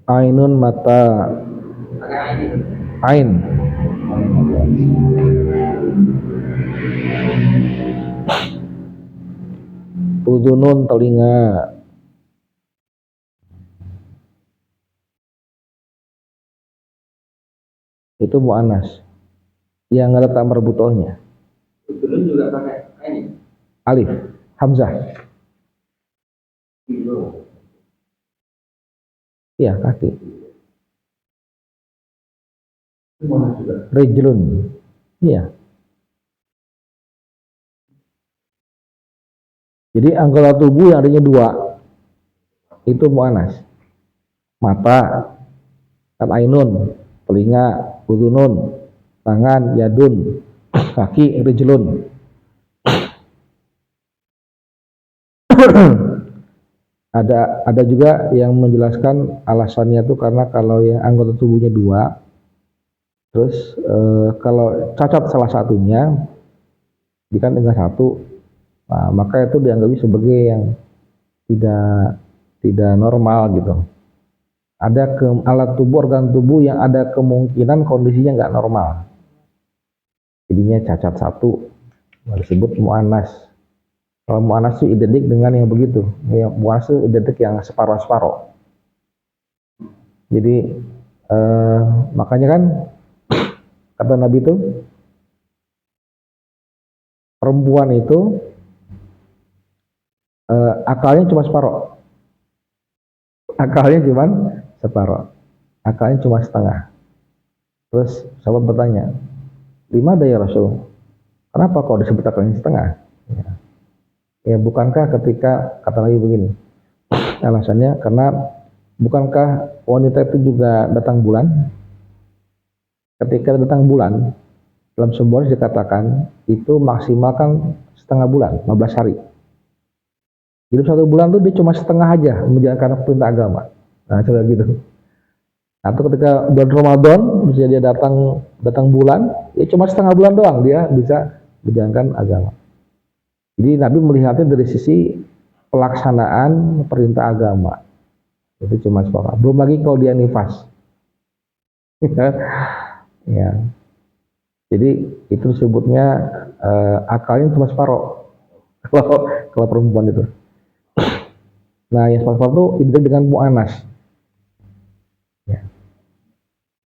Ainun mata. Ain. Udunun telinga. Itu mu'anas yang ada tamar butohnya. Udunun juga pakai ain. Alif, hamzah. Iya, kaki. Rijlun. Iya. Jadi anggota tubuh yang adanya dua itu mu'anas. Mata, kan ainun, telinga, udunun, tangan, yadun, kaki, rijlun. Ada juga yang menjelaskan alasannya itu karena kalau yang anggota tubuhnya dua, terus kalau cacat salah satunya, dikan dengan satu, nah, maka itu dianggap sebagai yang tidak normal gitu. Ada alat tubuh, organ tubuh yang ada kemungkinan kondisinya nggak normal, jadinya cacat satu, disebut mu'anas. Kalau mu'anas itu identik dengan yang begitu, yang mu'anas itu identik yang separuh-separuh. Jadi makanya kan kata Nabi itu perempuan itu akalnya cuma separuh, akalnya cuma setengah. Terus sahabat bertanya, "Gimana ya Rasul? Kenapa kok disebut akalnya setengah?" Ya bukankah ketika kata Nabi begini, alasannya karena bukankah wanita itu juga datang bulan? Ketika datang bulan, dalam sebuah dikatakan itu maksimal kan setengah bulan, 15 hari. Jadi satu bulan itu dia cuma setengah aja menjalankan perintah agama. Nah, coba gitu. Atau ketika bulan Ramadan, bisa dia datang bulan, ya cuma setengah bulan doang dia bisa menjalankan agama. Jadi Nabi melihatnya dari sisi pelaksanaan perintah agama. Itu cuma separuh. Belum lagi kalau dia nifas. Ya. Jadi itu disebutnya akalnya cuma separuh. Kalau perempuan itu. Nah, yang separuh itu identik dengan mu'anas. Ya.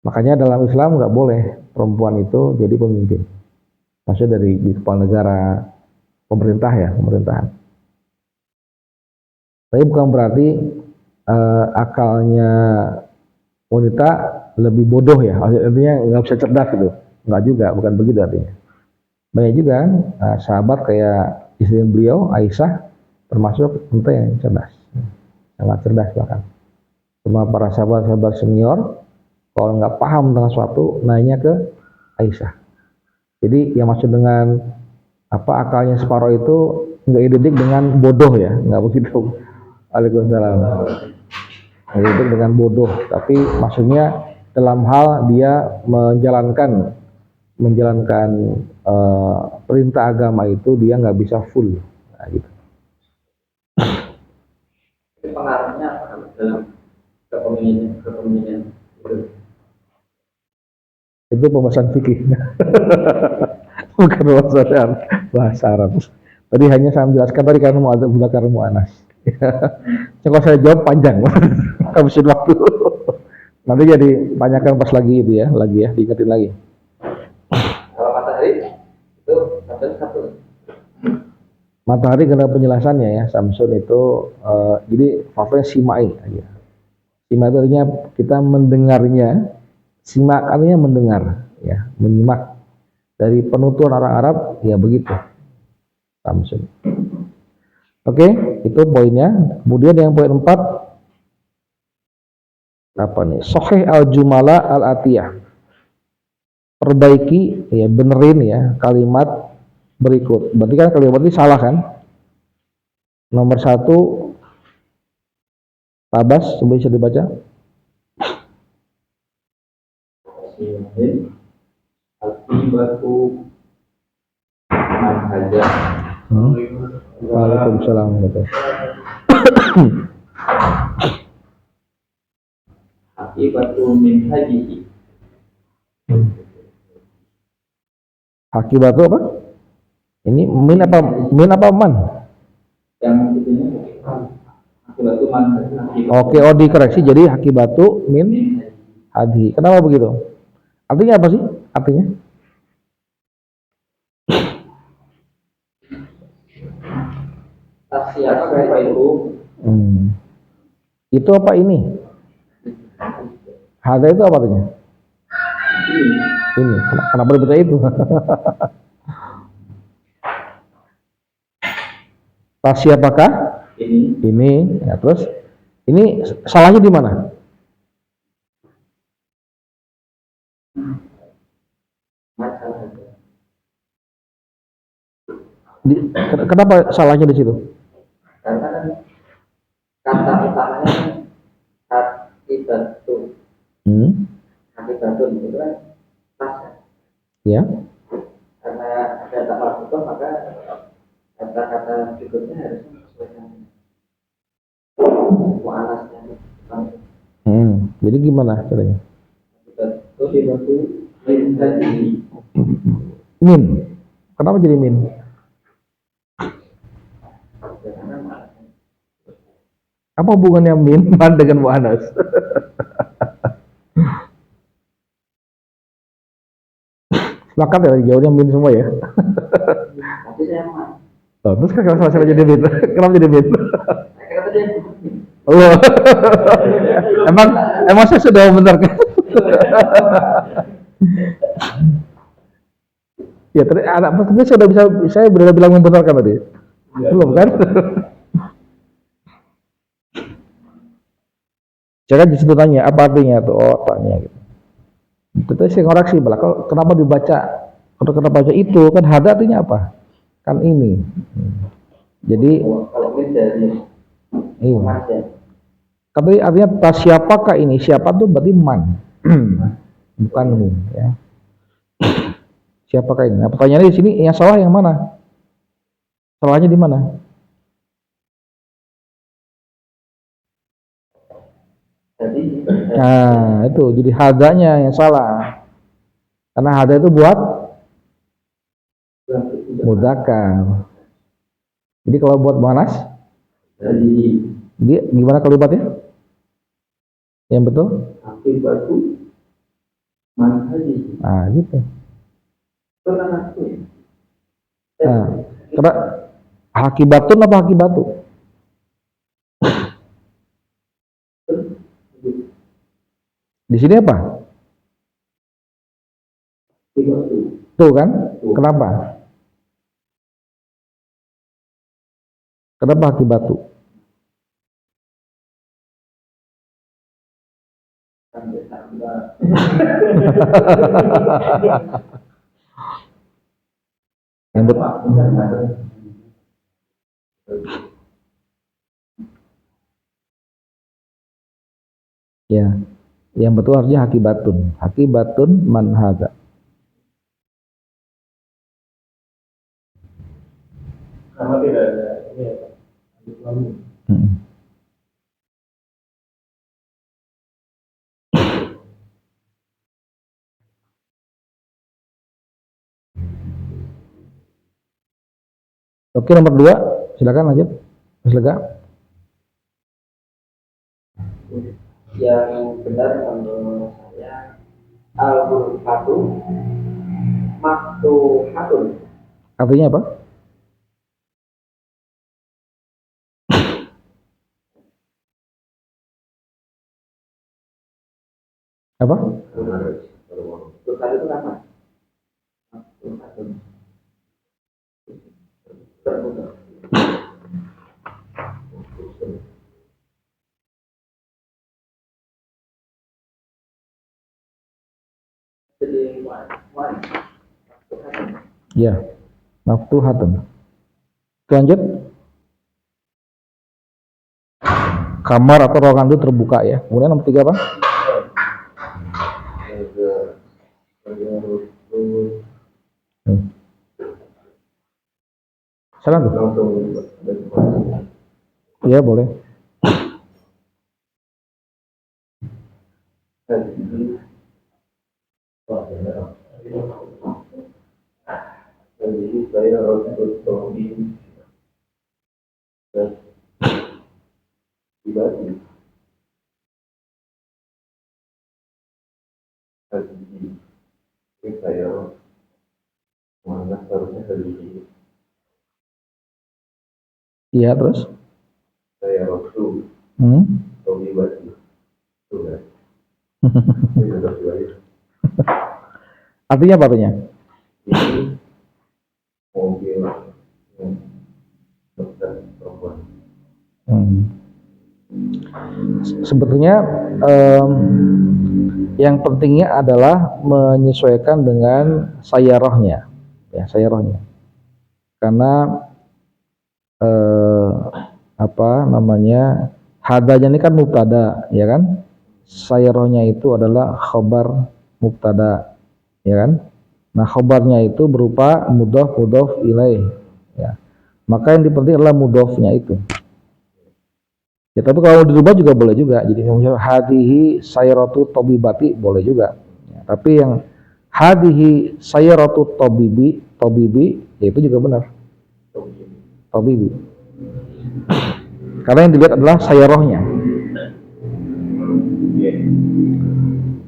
Makanya dalam Islam nggak boleh perempuan itu jadi pemimpin. Maksudnya di kepala negara, pemerintahan. Tapi bukan berarti akalnya wanita lebih bodoh ya, artinya nggak bisa cerdas gitu. Nggak juga, bukan begitu artinya. Banyak juga sahabat kayak istri beliau, Aisyah, termasuk wanita yang cerdas. Sangat cerdas bahkan. Cuma para sahabat-sahabat senior, kalau nggak paham tentang sesuatu, nanya ke Aisyah. Jadi yang maksud dengan akalnya separuh itu nggak identik dengan bodoh ya, nggak begitu. Waalaikumsalam. Identik dengan bodoh, tapi maksudnya dalam hal dia menjalankan perintah agama itu dia nggak bisa full, nah, gitu. Pengaruhnya apa dalam kepemimpinan itu pembahasan fikih, bukan pembahasan bahasa Arab. Tadi hanya saya menjelaskan tadi karena mau ada bukan mu'anas. Kalau saya jawab panjang, habisin waktu. Nanti jadi tanyakan pas lagi itu ya, diingetin lagi. Kalau matahari itu satu. Matahari karena penjelasannya ya, Samsun itu jadi favoritnya simai aja. Simai itu artinya kita mendengarnya, simak artinya mendengar, ya, menyimak. Dari penuturan orang Arab ya begitu. Samsun. Oke, itu poinnya. Kemudian yang poin 4 apa nih? Sahih al-jumala al-atiyah. Perbaiki ya, benerin ya kalimat berikut. Berarti kan kalimat ini salah kan? Nomor 1 Tabas, coba bisa dibaca. Al-ibatu man haja. Waalaikumsalam. Akibatu min hajihi. Akibatu apa? Ini min apa man? Yang itunya akibatu man. Oke, oh dikoreksi jadi akibatu min hadi. Kenapa begitu? Artinya apa sih? Artinya? Siapa itu? Itu apa ini? Hada itu apa artinya? Ini. Kenapa dibaca itu? Tas siapakah? Ini. Ya, terus ini salahnya di mana? Kenapa salahnya di situ? Karena kan kata utamanya akibatu. Akibatun itu kan tas. Ya. Karena ada tambah butuh maka kata-kata berikutnya harus disesuaikan mu'anasnya. Jadi gimana caranya? Min. Kenapa jadi min? Apa hubungannya min man dengan mu'anas? Sepakat ya, jawabnya min semua ya? Tapi saya man. Oh, terus kenapa saya jadi min? Kenapa jadi min? Kata dia Oh. emang saya sudah membenarkan. Ya, tadi saya sudah bilang membenarkan tadi. Belum kan? Saya kan disitu tanya apa artinya tuh? Oh, tanya gitu. Terus saya koreksi malah, kenapa dibaca? Kalau kita baca itu kan hada artinya apa? Kan ini. Jadi kalau min dari iya. Tapi artinya tas siapakah ini? Siapa tuh berarti man. Bukan min ya. Siapakah ini? Nah, pertanyaannya di sini yang salah yang mana? Salahnya di mana? Nah, itu jadi hadanya yang salah. Karena hada itu buat mudzakkar. Jadi kalau buat muannas, dia gimana kalimatnya? Yang betul? Akibatu man haji. Nah, gitu. Nah, karena hakibatun apa hakibatu? Di sini apa? Tuh kan? Kenapa? Kenapa hakibatu? Yang betul. Ya, yang betul artinya hakibatun. Hakibatun man hadza. Sama tidak ada ini ya Pak. Oke, nomor 2, silakan lanjut. Mas Lega. Yang benar menurut saya al-ghurfatu maftuhatun. Artinya apa? Apa? Ghurfatu itu apa? Maftuhatun. Terbuka. Jadi Ya, maftuhatun. Lanjut. Kamar atau ruangan itu terbuka ya. Kemudian nomor 3 apa? Salah tuh? Iya boleh. Jadi saya harus bertobi pribadi. Jadi saya mana seharusnya hari Iya, terus? saya waktu tobi baju sudah sudah baju Artinya apa artinya? ini mobil dokter perempuan. Sebetulnya yang pentingnya adalah menyesuaikan dengan sayarohnya, ya sayarohnya. Karena apa namanya, hadanya ini kan mubtada, ya kan? Sayarohnya itu adalah khobar mubtada, ya kan? Nah, khobarnya itu berupa mudhof ilaih, ya. Maka yang dipenting adalah mudhofnya itu. Ya, tapi kalau dirubah juga boleh juga. Jadi misalnya hadihi sayratu tabibati boleh juga. Ya, tapi yang hadihi sayratu tabibi ya itu juga benar. Tabibi. Karena yang dilihat adalah sayarohnya.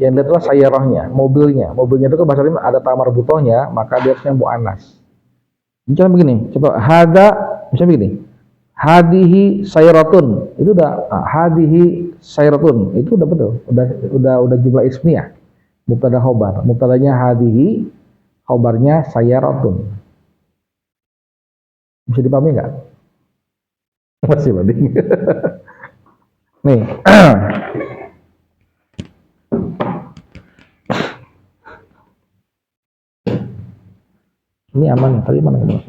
Yang dilihat adalah sayarohnya, mobilnya. Mobilnya itu kan bahasa Arab ada tamar butohnya, maka dia harusnya mu'anas. Misalnya begini, coba hada, misalnya begini. Hadihi sayratun, itu udah hadihi sayratun, itu udah betul, udah jumlah ismiyah, mubtada khobar, mubtadanya hadihi, khobarnya sayratun. Bisa dipahami nggak? Masih penting. Nih, ini aman, tadi mana mas?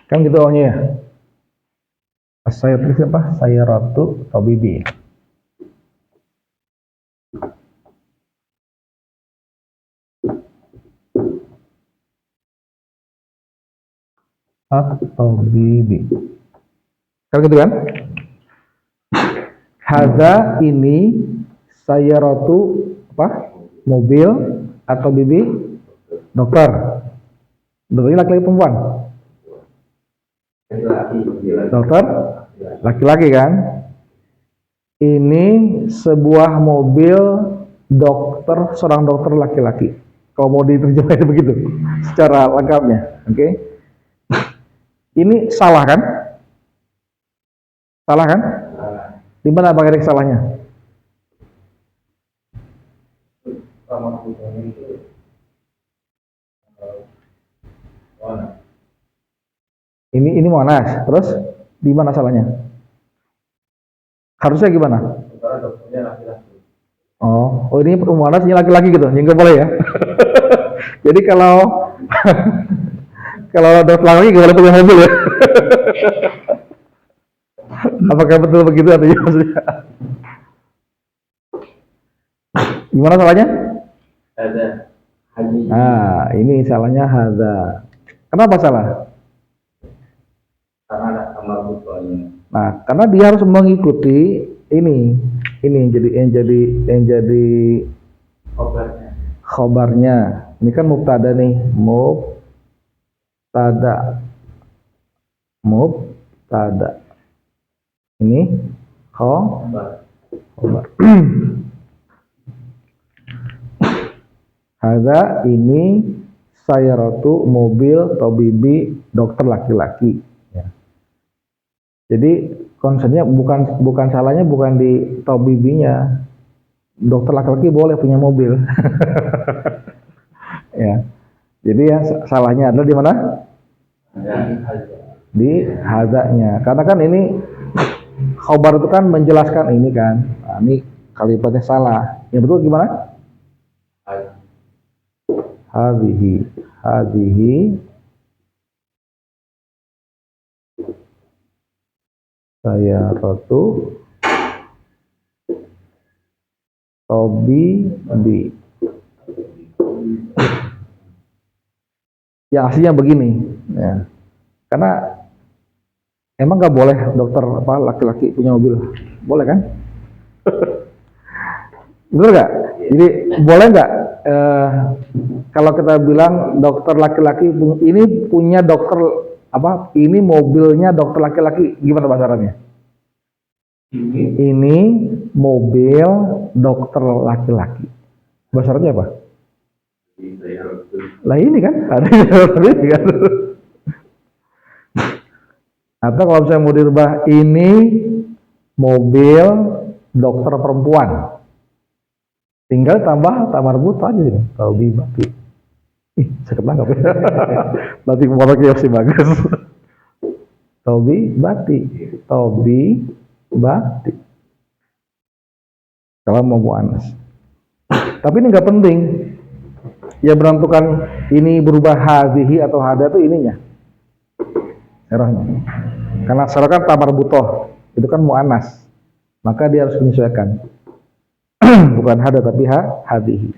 Kan gitu awalnya ya. Saya tulis apa? Saya ratu tabibi. At-tabibi. Kan gitu kan? Hadza ini saya ratu apa? Mobil atau bibi dokter. Dokternya laki-laki perempuan? Dokter laki-laki kan? Ini sebuah mobil dokter, seorang dokter laki-laki. Kalau mau diterjemahkan begitu secara lengkapnya, oke? Okay? Ini salah kan? Salah kan? Di mana Bang Erik salahnya? Ini Monas. Terus di mana salahnya? Harusnya gimana? Oh ini Monas ini laki-laki gitu, yang nggak boleh ya? Jadi kalau kalau dokter laki nggak boleh punya mobil ya? Apakah betul begitu atau maksudnya? Gimana salahnya? Ada haji. Nah, ini salahnya hadza. Kenapa salah? Karena ada amal butuhnya. Nah, karena dia harus mengikuti ini yang jadi khobarnya. Ini kan mubtada nih, mubtada. Ini khobar. Hadza ini sayaratu mobil tabibi dokter laki-laki. Ya. Jadi concernnya bukan salahnya bukan di tabibinya. Dokter laki-laki boleh punya mobil. Ya. Jadi yang salahnya adalah di mana? Di hadzanya. Karena kan ini khobar itu kan menjelaskan ini kan. Nah, ini kalimatnya salah. Yang betul gimana? Hadhihi sayaratu Tobi bi. Yang aslinya begini, ya. Karena emang nggak boleh dokter apa laki-laki punya mobil, boleh kan? Betul nggak? Jadi boleh nggak kalau kita bilang dokter laki-laki ini punya dokter apa? Ini mobilnya dokter laki-laki, gimana bahasa Arabnya? Ini mobil dokter laki-laki. Bahasa Arabnya apa? Lah ini kan ada ini kan. Atau kalau misalnya mau dirubah, ini mobil dokter perempuan. Tinggal tambah tamarbut aja ini. Tobi Bati. Ih, saya ketangkap ya. Berarti kepotongnya masih bagus. Tobi Bati. Tobi Bati. Kalau mau muannas. Tapi ini nggak penting. Ya menentukan ini berubah hadhihi atau hada itu ininya. Erahnya. Karena sekarang kan tamarbutoh. Itu kan muannas. Maka dia harus menyesuaikan. Bukan hada tapi hadhihi.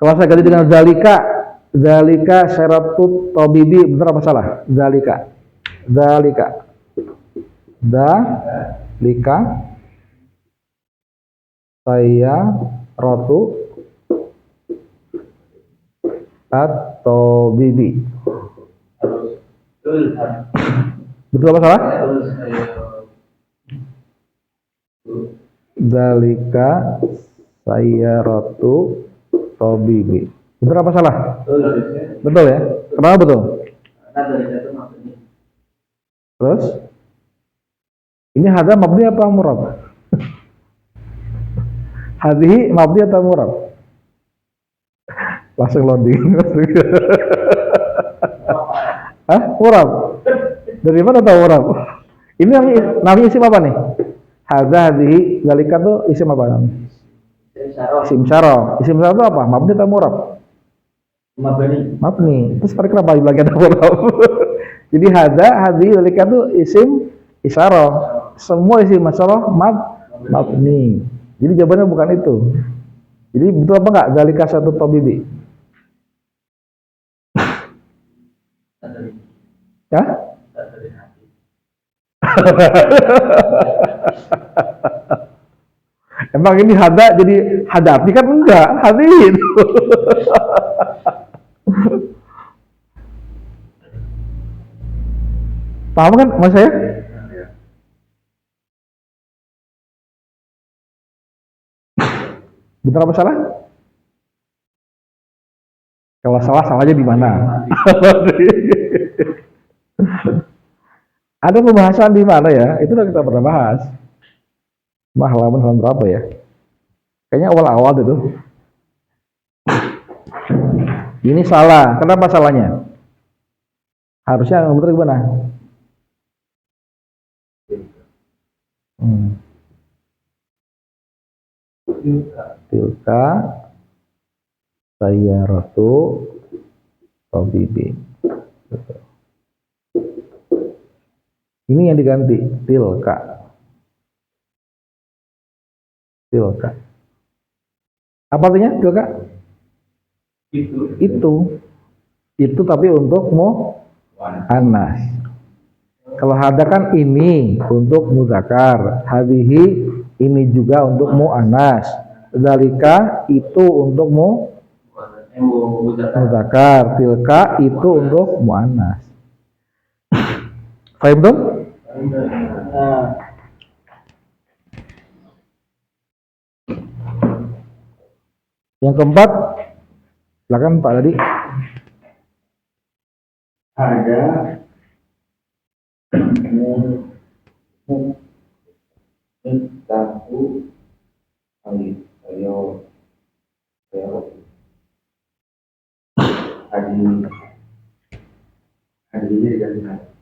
Kalau saya ganti dengan zalika syaratut tabibi, benar apa salah? Zalika saya rotu atau bibi. Betul apa salah? Zalika saya rotu tobibi. Betul apa salah? Betul ya? Kenapa betul? Terus? Ini hada mabni apa murad? Hadhihi mabni atau murad? Langsung loading. Hah? Murad? Dari mana tahu murad? Ini namanya isim apa nih? Hadza hadhihi zalika tuh isim apa namanya? Isim syarah. Isim syarah itu apa? Mabni atau murad? Mabni. Terus kenapa lagi ada murad? Jadi hadza hadhihi zalika tuh isim isyarah. Semua isim masalah mabni. Jadi jawabannya bukan itu. Jadi betul apa enggak zalika satu tabibi? Ya? Emang ini hada jadi hadapi kan enggak, hadi itu. Paham kan mas saya? Benar apa salah? Kalau salah salahnya di mana? Ada pembahasan di mana ya? Itu udah kita pernah bahas. Halaman berapa ya? Kayaknya awal-awal itu. Ini salah. Kenapa salahnya? Harusnya yang benar gimana? Tilka sayyaratu tabibi. Ini yang diganti tilka. Apa artinya tilka? Itu tapi untuk muannas. Kalau hada kan ini untuk muzakkar, hadhihi ini juga untuk muannas, dzalika itu untuk muzakkar, tilka itu untuk muannas. Paham tuh? Yang keempat, silakan Pak Ladi. Ada tahu ayo hadinya diganti.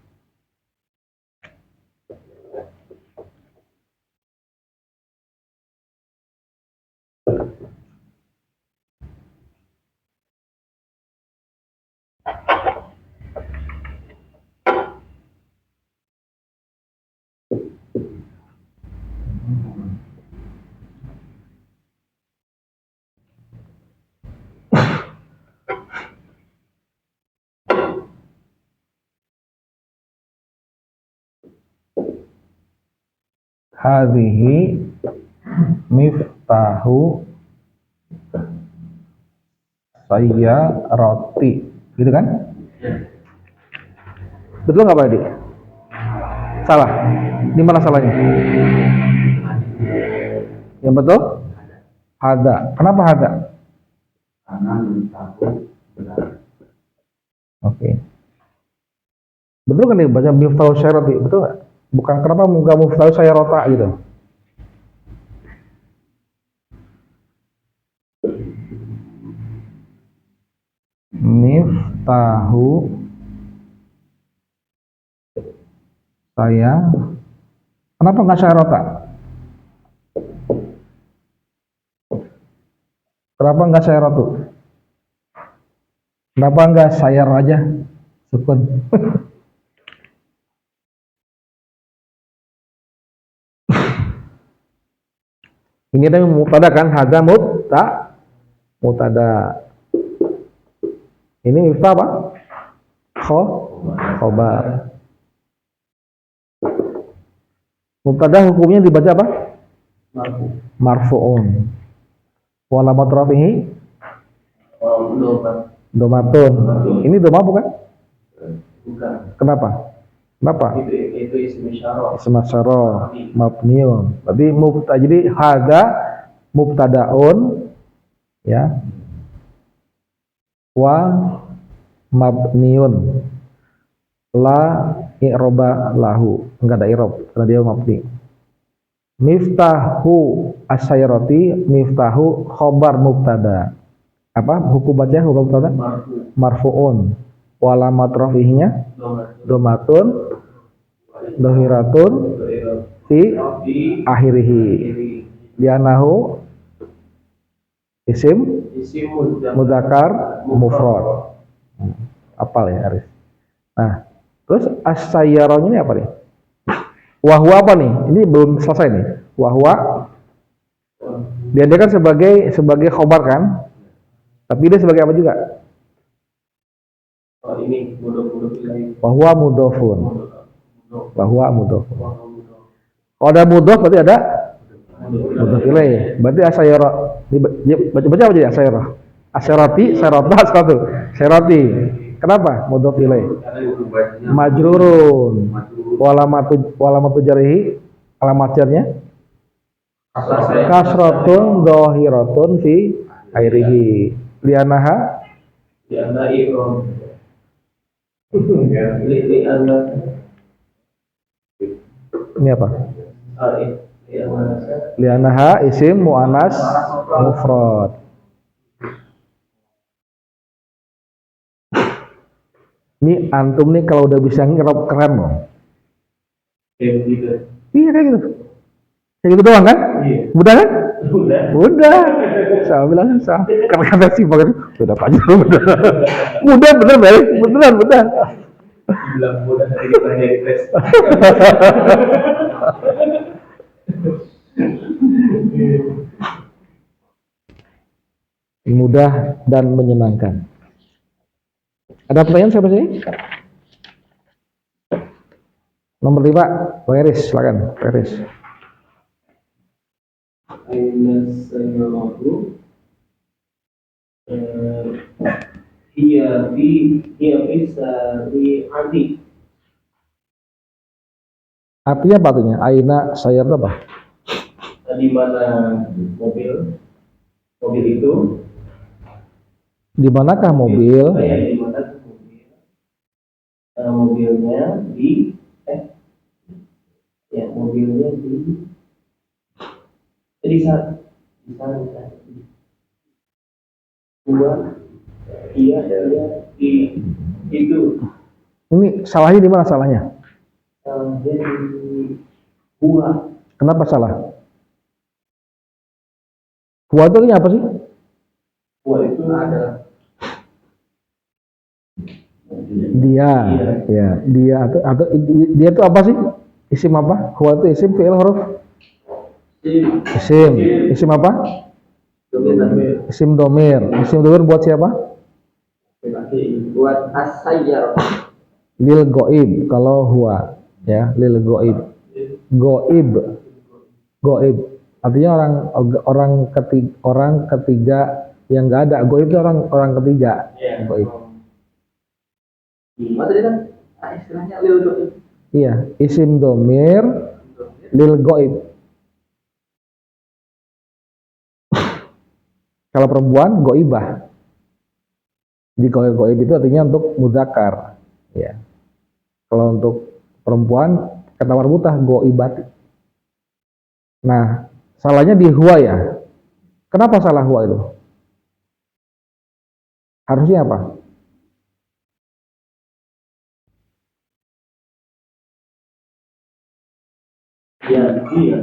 hadhihi miftahu sayyarati, gitu kan? Betul nggak Pak Edi? Salah. Di mana salahnya? Yang betul? Hada. Kenapa hada? Karena miftahu benar. Oke. Betul kan nih baca miftahu sayyarati, betul nggak? Bukan kenapa nggak miftahu sayyarata gitu? Miftahu saya, kenapa nggak sayyarata? Kenapa nggak sayyaratu? Kenapa nggak sayar aja? Sukun. Ini ada mubtada kan? Hada mubtada. Ini miftah apa? Khobar. Mubtada hukumnya dibaca apa? Marfu'un. Wa alamat rafihi domatun. Ini doma bukan? Bukan. Kenapa? Itu isim isyarah. Ism asyarah mabniun. Berarti mubtada, jadi hada mubtadaun ya. Wa mabniun. La i'roba lahu. Enggak ada i'rob karena dia mabni. Miftahu asyarati, miftahu khobar mubtada. Apa hukum baca hukum mubtada? Marfu'un. Wa alamat rafihinya domatun dohiratun fi akhirihi. Lianahu isim mudzakkar mufrad. Apal ya Aris. Nah, terus as-sayyarah ini apa nih? Wahwa apa nih? Ini belum selesai nih. Wahwa dia kan sebagai khobar kan? Tapi dia sebagai apa juga? Oh, ini mudhof ilaih. Wahwa mudhofun. Wahwa mudhofun. Kalau ada mudhof berarti ada mudhof ilaih. Berarti asyarah. Baca apa jadi asyarah? Asyarati, syarata, satu. Syarati. Kenapa? Mudhof ilaih. Majrurun. Walamatu jarihi, alamat jarnya kasratun dohiratun fi airihi. Lianaha i'rob. ini apa? Lianaha isim mu'anas mufrad. Ini antum nih kalau udah bisa ngerop keren loh. Iya kayak gitu. Kayak gitu doang kan? Iya. Mudah kan? Udah. Saya bilang sah. Karena kata sih banget. Sudah pajak mudah. Mudah bener baik. Beneran mudah. Bilang mudah dari kita jadi tes. Mudah dan menyenangkan. Ada pertanyaan siapa sih? Nomor 5, Pak Eris, silakan, Pak Eris. Aina sayyaratu hiya fi sari'ati. Artinya apa artinya? Aina sayar apa? Di mana mobil itu? Di manakah mobil? Di mana mobil? Mobilnya di mobilnya di sana. Iya di itu. Ini salahnya di mana salahnya? Di gua. Kenapa salah? Gua itu artinya apa sih? Gua itu ada Dia, ya, dia atau dia itu apa sih? Isim apa? Huwa itu isim fi'il huruf? Isim apa? Isim domir. Isim domir buat siapa? Buat as-sayyar. Lil goib kalau huwa, ya, lil goib. Goib Goib. Artinya orang ketiga yang nggak ada. Goib itu orang ketiga. Iya. Goib. Gimana tadi kan? Istilahnya lil goib. Iya, isim domir lil goib. Kalau perempuan goibah. Jadi goib itu artinya untuk mudzakkar. Ya. Kalau untuk perempuan kata marbutah goibati. Nah, salahnya di huwa ya. Kenapa salah huwa itu? Harusnya apa? Iya, iya.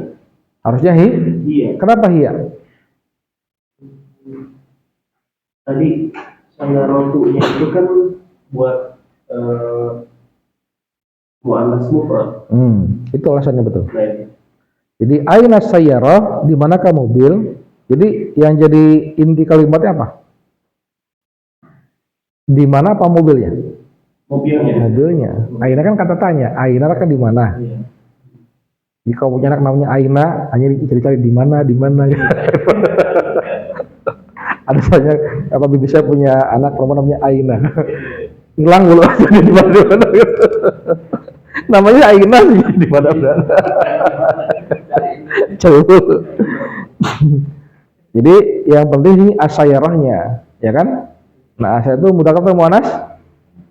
Harusnya Iya. Kenapa hiya? Tadi sangarotunya itu kan buat muannas mufrad. Itu alasannya betul. Nah, Jadi aina sayyarah, di manakah mobil? Jadi yang jadi inti kalimatnya apa? Di mana apa mobilnya? mobilnya. Mobilnya. Aina kan kata tanya. Aina kan di mana? Iya. Jika punya anak namanya Aina, hanya dicari-cari di mana. Ada banyak apa bibi saya punya anak perempuan namanya Aina. Hilang dulu aja di mana. Namanya Aina sih di mana. Coba. Jadi yang penting ini asyarahnya, ya kan? Nah, asy itu mudzakkar atau muannas?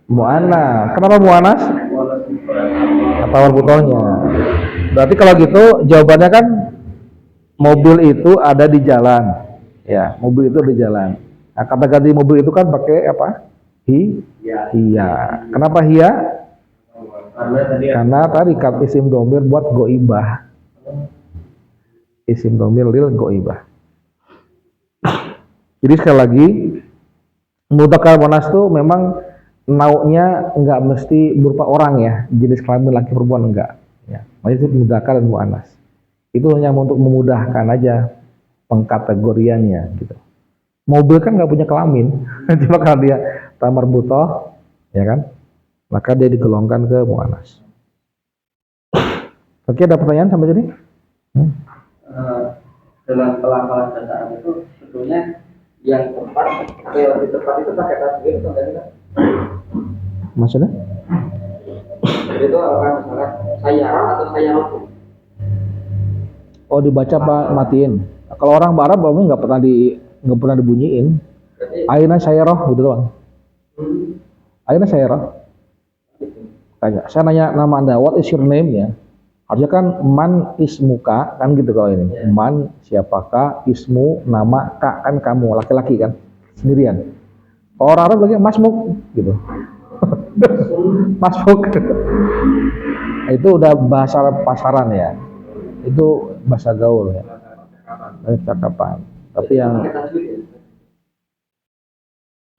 Muannas. Kenapa muannas? Muannas mufrad. Kata marbutahnya. Berarti kalau gitu jawabannya kan mobil itu ada di jalan. Ya, mobil itu di jalan. Nah, kata ganti mobil itu kan pakai apa? Iya. Iya. Kenapa hiya? Karena tadi Karena tadi isim domir buat goibah. Isim domir lil goibah. Jadi sekali lagi mudzakkar muannas itu memang naunya nggak mesti berupa orang ya, jenis kelamin laki perempuan enggak. Ya, makanya itu mudzakkar dan muannas. Itu hanya untuk memudahkan aja pengkategoriannya gitu. Mobil kan nggak punya kelamin, cuma kalau dia tamar butoh, ya kan, maka dia digolongkan ke muannas. Oke, ada pertanyaan sampai sini? Dalam pelafalan bahasa Arab itu sebetulnya yang tepat atau yang lebih tepat itu pakai tasbih atau enggak sih, Kak? Maksudnya? Jadi itu apakah misalnya sayyarah atau sayyaratu? Oh, dibaca apa matiin? Kalau orang Arab belum nggak pernah dibunyiin. Berarti Aina sayyarah gitu doang. Aina sayyarah. Tanya, saya nanya nama Anda, what is your name ya? Harusnya kan man ismuka kan gitu kalau ini. Ya. Man siapakah, ismu nama ka kan kamu laki-laki kan sendirian. Kalau orang Arab lagi masmuk gitu. Masmuk. Itu udah bahasa pasaran ya. Itu bahasa gaul ya. Cakapan. Tapi yang pakai tasbih ya?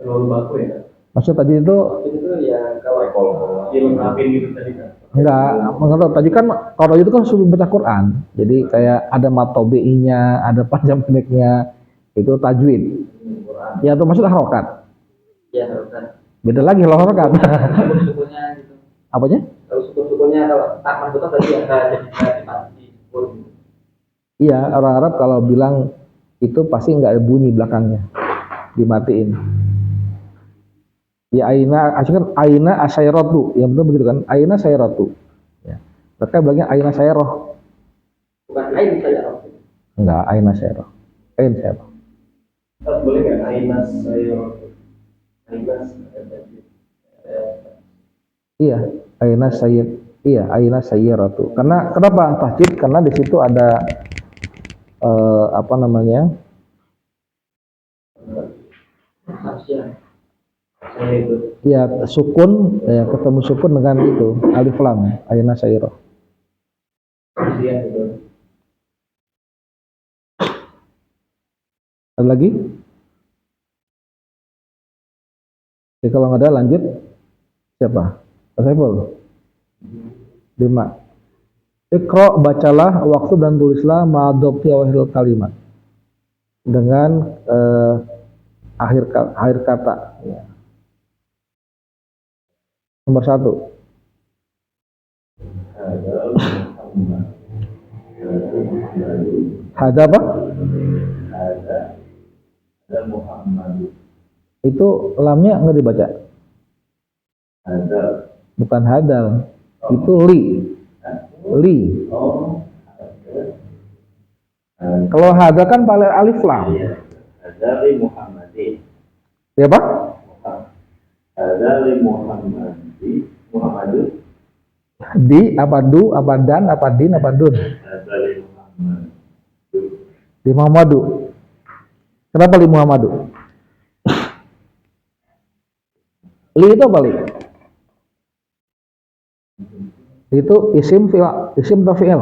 Terlalu baku ya? maksud tadi itu Itu ya kalau Dilengkapin gitu tadi kan? enggak, menurut tadi kan kalau itu kan suruh baca Quran. Jadi kayak ada matobi'inya, ada panjang pendeknya, itu tajwid. Ya itu maksud harokat. ya haruskan Beda lagi kalau harokat. suku-sukunya gitu. Apanya? Kalau suku-sukunya kalau tak betul tadi ada jadi disebut. Iya, orang Arab kalau bilang itu pasti nggak ada bunyi belakangnya, dimatiin. Ya aina, kan aina asyairatu, yang betul begitu kan? Aina sayratu. Ya. Mereka bilangnya aina sayroh. Bukan lain sayyarah. Enggak, aina sayroh. Ain sayroh. Boleh nggak Ainas saya Ainas Iya, aina sayyid. Iya, aina sayyiratu. Karena kenapa tahdid? Karena di situ ada apa namanya? Harusnya saya itu Ya sukun, ya ketemu sukun dengan itu alif lam, aina sayyirah. dia itu Ada lagi? Jadi kalau nggak ada lanjut siapa? Saiful. 5. Iqra, bacalah, waktu dan tulislah ma'adobti awahil kalimat dengan akhir kata. Ya. Nomor 1. Hada apa? Ada Muhammad. Itu lamnya nggak dibaca. Ada. Bukan hadal. Itu li. Li. Oh. Kalau hada kan paling alif lam. Ada li Muhammadin. Ya apa? Ada li Muhammadin. Muhammadun. Di, apa du, apa dan, apa din, apa dun. Ada li Muhammad. Di Muhammadu. Kenapa li Muhammadu? Li itu apa li? Itu isim fi'il, isim atau fi'il?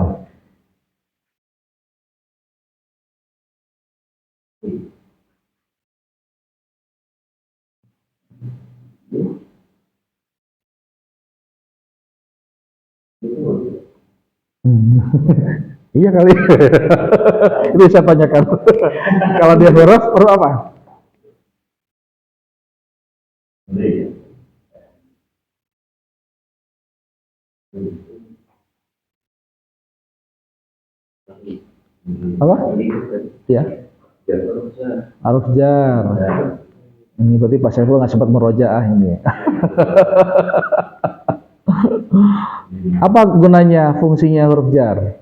Hmm. Iya kali. Itu saya tanyakan. Kalau dia huruf apa? Apa? Ya. Harus jar. Ini berarti Pak Saiful nggak sempat merojaah ini. Apa gunanya fungsinya huruf jar?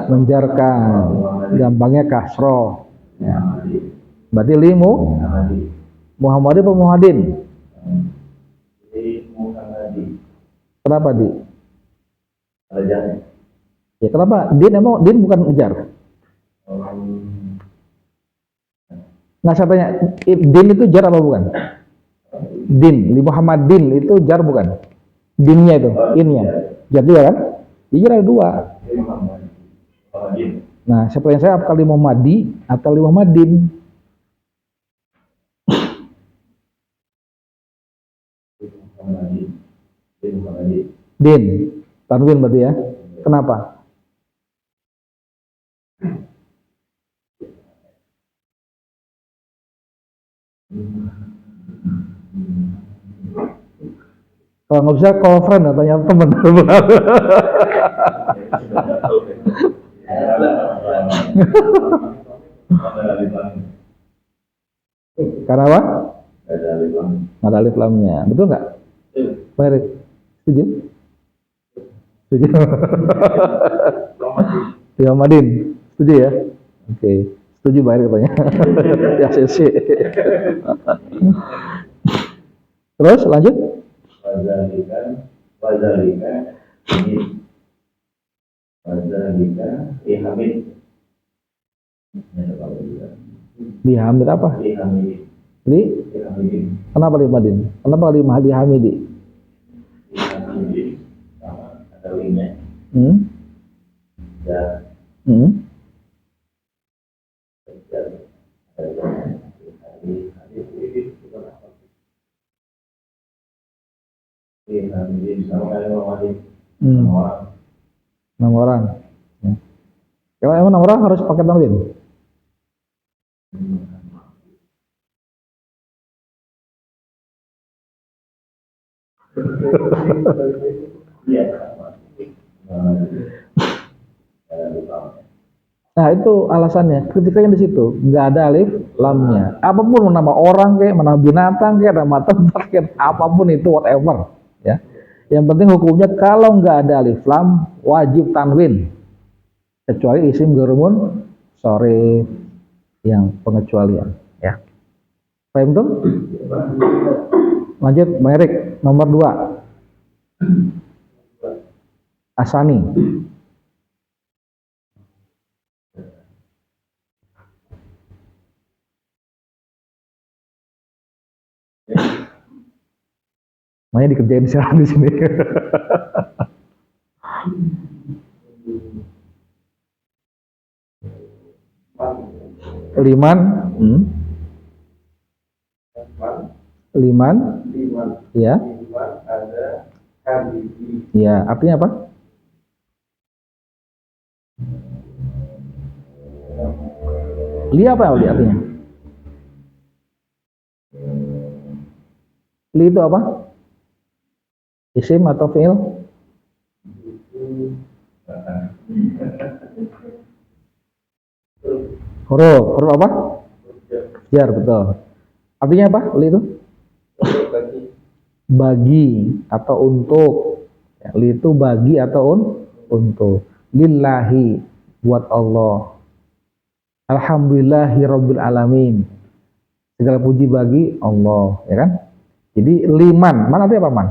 Menjarkan. Gampangnya kasroh. Ya. Berarti limu Muhammadin atau Muhammadin? Kenapa di? Ya kenapa? Din emang din bukan ujar. Nah saya tanya, din itu jar apa bukan? Din, li Muhammadin itu jar bukan? Dinnya itu, innya. Jar juga kan? Iya ada dua. Nah, seperti saya apakah li Muhammadi atau li Muhammadin? Din, tanwin berarti ya. Kenapa? Kalau nggak bisa call friend atau tanya teman. Karena apa? Nggak ada alif lamnya. Betul nggak? Pak Erik, setuju? Setuju? Ya Madin, setuju ya? Oke, setuju Pak Erik katanya. Ya sih. Terus lanjut? Dihamid apa? Li? Kenapa li Madin? Kenapa li Mahdi Hamidi? Enam orang. Ya. Kalau emang 6 orang harus pakai tanwin. Nah itu alasannya, kritikanya di situ, nggak ada alif lamnya. Apapun nama orang kayak, nama binatang kayak, nama tempat kayak, apapun itu whatever, ya. Yang penting hukumnya kalau nggak ada alif lam wajib tanwin, kecuali isim gerumun sore yang pengecualian, ya. Paham tuh? Lanjut, Bang Erik, nomor 2. Asani. Makanya dikerjain sekarang di sini. Liman, liman, ya, ya, artinya apa? Li apa li artinya? Li itu apa? Isim atau fi'il? Huruf apa? Jar, betul. Artinya apa? Li itu? Bagi. Bagi atau untuk. Ya, li itu bagi atau untuk. Lillahi, buat Allah. Alhamdulillahi rabbil alamin. Segala puji bagi Allah, ya kan? Jadi liman, mana artinya apa man?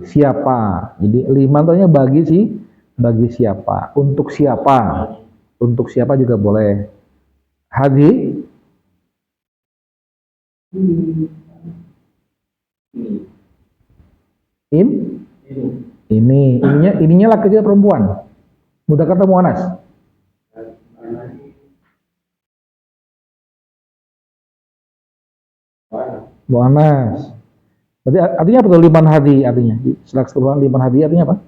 Siapa. Jadi liman artinya bagi siapa, untuk siapa. Untuk siapa juga boleh. Hadi ininya laki atau perempuan? Mudah kata muannas. Muannas. Berarti artinya apa tuh liman hadi artinya? Setelah keseluruhan liman hadi artinya apa?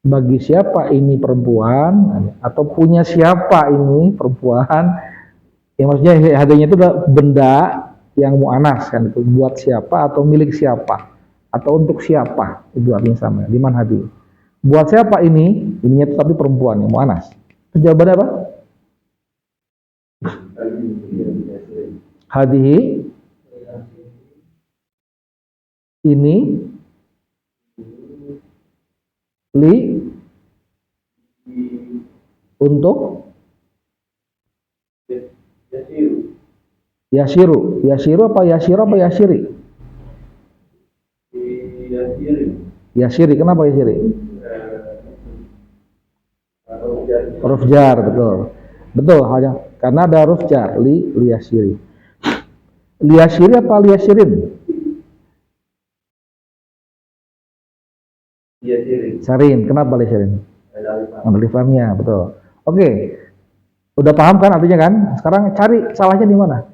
Bagi siapa ini perempuan atau punya siapa ini perempuan? Yang maksudnya hadinya itu adalah benda yang muannas kan, itu buat siapa atau milik siapa atau untuk siapa, itu artinya sama. Liman hadi. Buat siapa ini? Ininya tapi perempuan yang muannas. Terus jawabannya apa? Hadihi ini li untuk yasiru apa yasiri? Yasiri, kenapa yasiri? Huruf jar, betul hanya karena ada huruf jar liyasiri. Liyasiri apa liyasirin? Sarin, kenapa liyasirin? Alif lamnya, betul. Oke. Udah paham kan artinya kan? Sekarang cari salahnya di mana?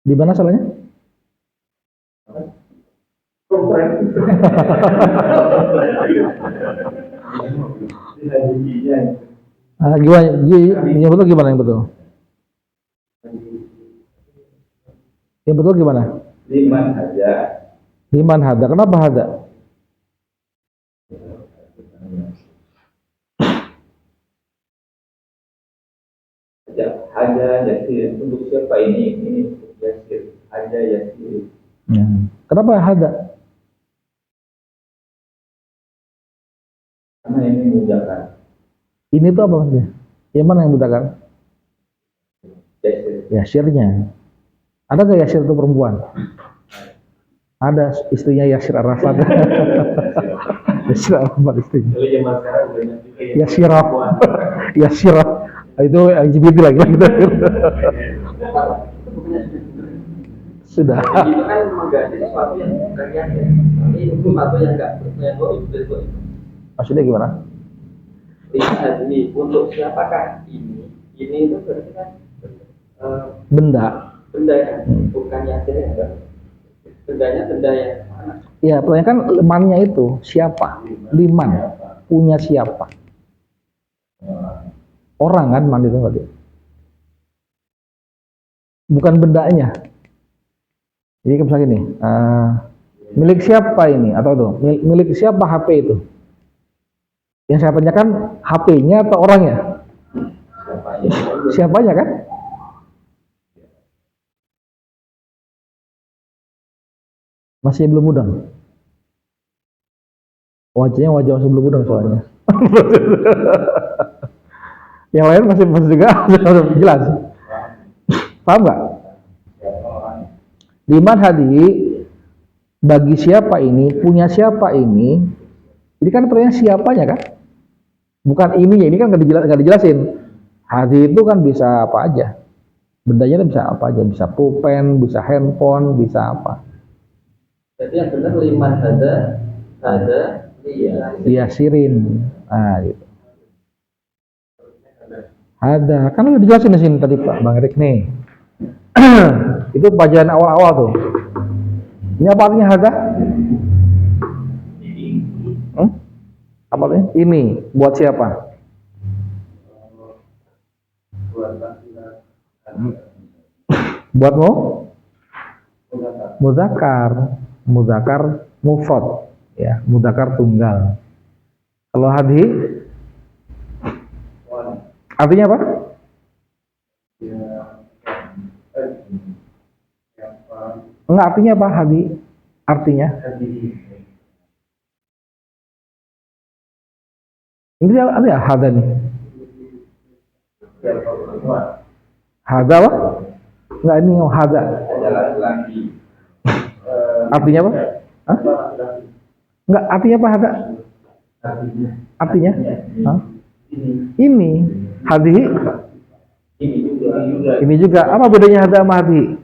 Di mana salahnya? Gimana? Yang betul gimana yang betul? Yang betul gimana? Liman hada. Kenapa hada? Hada yasir, untuk siapa ini? Ini untuk yasir. Hada yasir. Kenapa hada? Karena ini memudahkan. Ini tuh apa maksudnya? Yang mana yang memudahkan? Yasir. Yasirnya. Ada gak Yasir itu perempuan? Ada, istrinya Yasir Arafat. Yasir Arafat istrinya. Kalau zaman sekarang banyak juga yang Yasirah. Yasirah. Itu LGBT lagi. Sudah. Itu kan mengganti sesuatu yang bukan yasir. Ini sesuatu yang enggak yang itu. Maksudnya gimana? Ini untuk siapakah ini? Ini itu berarti kan Benda. benda kan, bukan yasir ya kan? Bendanya benda yang mana? Ya, pertanyaan kan limannya itu siapa? Liman. Punya siapa? Orang kan man itu berarti. Bukan bendanya. Jadi misalnya gini, milik siapa ini? Atau tuh, milik siapa HP itu? Yang saya tanyakan HP-nya atau orangnya? Siapanya kan? Masih belum mudeng. Wajahnya wajah masih belum mudeng soalnya. Yang lain masih juga jelas. Paham nggak? Liman hadi, bagi siapa ini, punya siapa ini? Ini kan pertanyaan siapanya kan? Bukan ininya, ini kan nggak dijelasin. Hadi itu kan bisa apa aja. Bendanya bisa apa aja, bisa pulpen, bisa handphone, bisa apa. Jadi yang benar liman hada Yasirin. Nah, gitu. Ada, kan udah dijelasin di sini tadi Pak Bang Erik nih. Itu pelajaran awal-awal tuh. Ini apa artinya hada? Apa artinya? Ini buat siapa? Buatmu? Mudzakkar mufrad, ya, mudzakkar tunggal. Kalau hadhi artinya apa? Enggak, artinya apa hadhi? Artinya? Ini ada hada nih. Hada apa? Enggak, ini hada. Ada laki-laki. Artinya apa? Hah? Enggak, artinya apa hada? Artinya? Hah? Ini hadhi. Ini juga. Apa bedanya hada sama hadhi?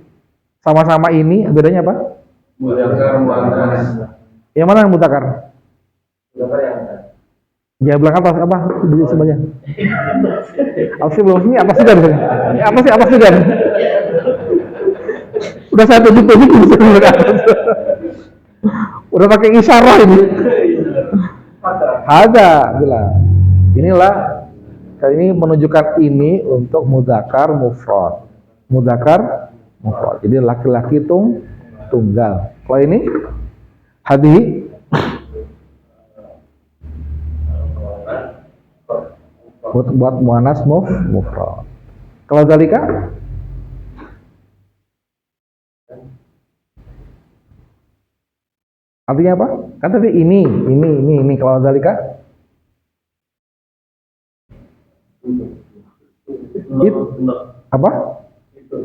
Sama-sama ini, bedanya apa? Mudzakkar muannas. Yang mana yang mudzakkar? Mudzakkar yang mana? Dia bilang atas apa? Di sebelahnya. Atasnya belum sini, atas juga misalnya. Atas juga. Udah saya tunjuk-tunjuk ke atas. Udah pakai isyarat ini. Ada, bilang. Inilah kali ini menunjukkan ini untuk mudzakkar mufrad. Mudzakkar mufrad. Jadi laki-laki tunggal. Kalau ini hadhi buat muannas mufrad. Kalau zalika artinya apa? Kan tadi ini kalau zalika apa?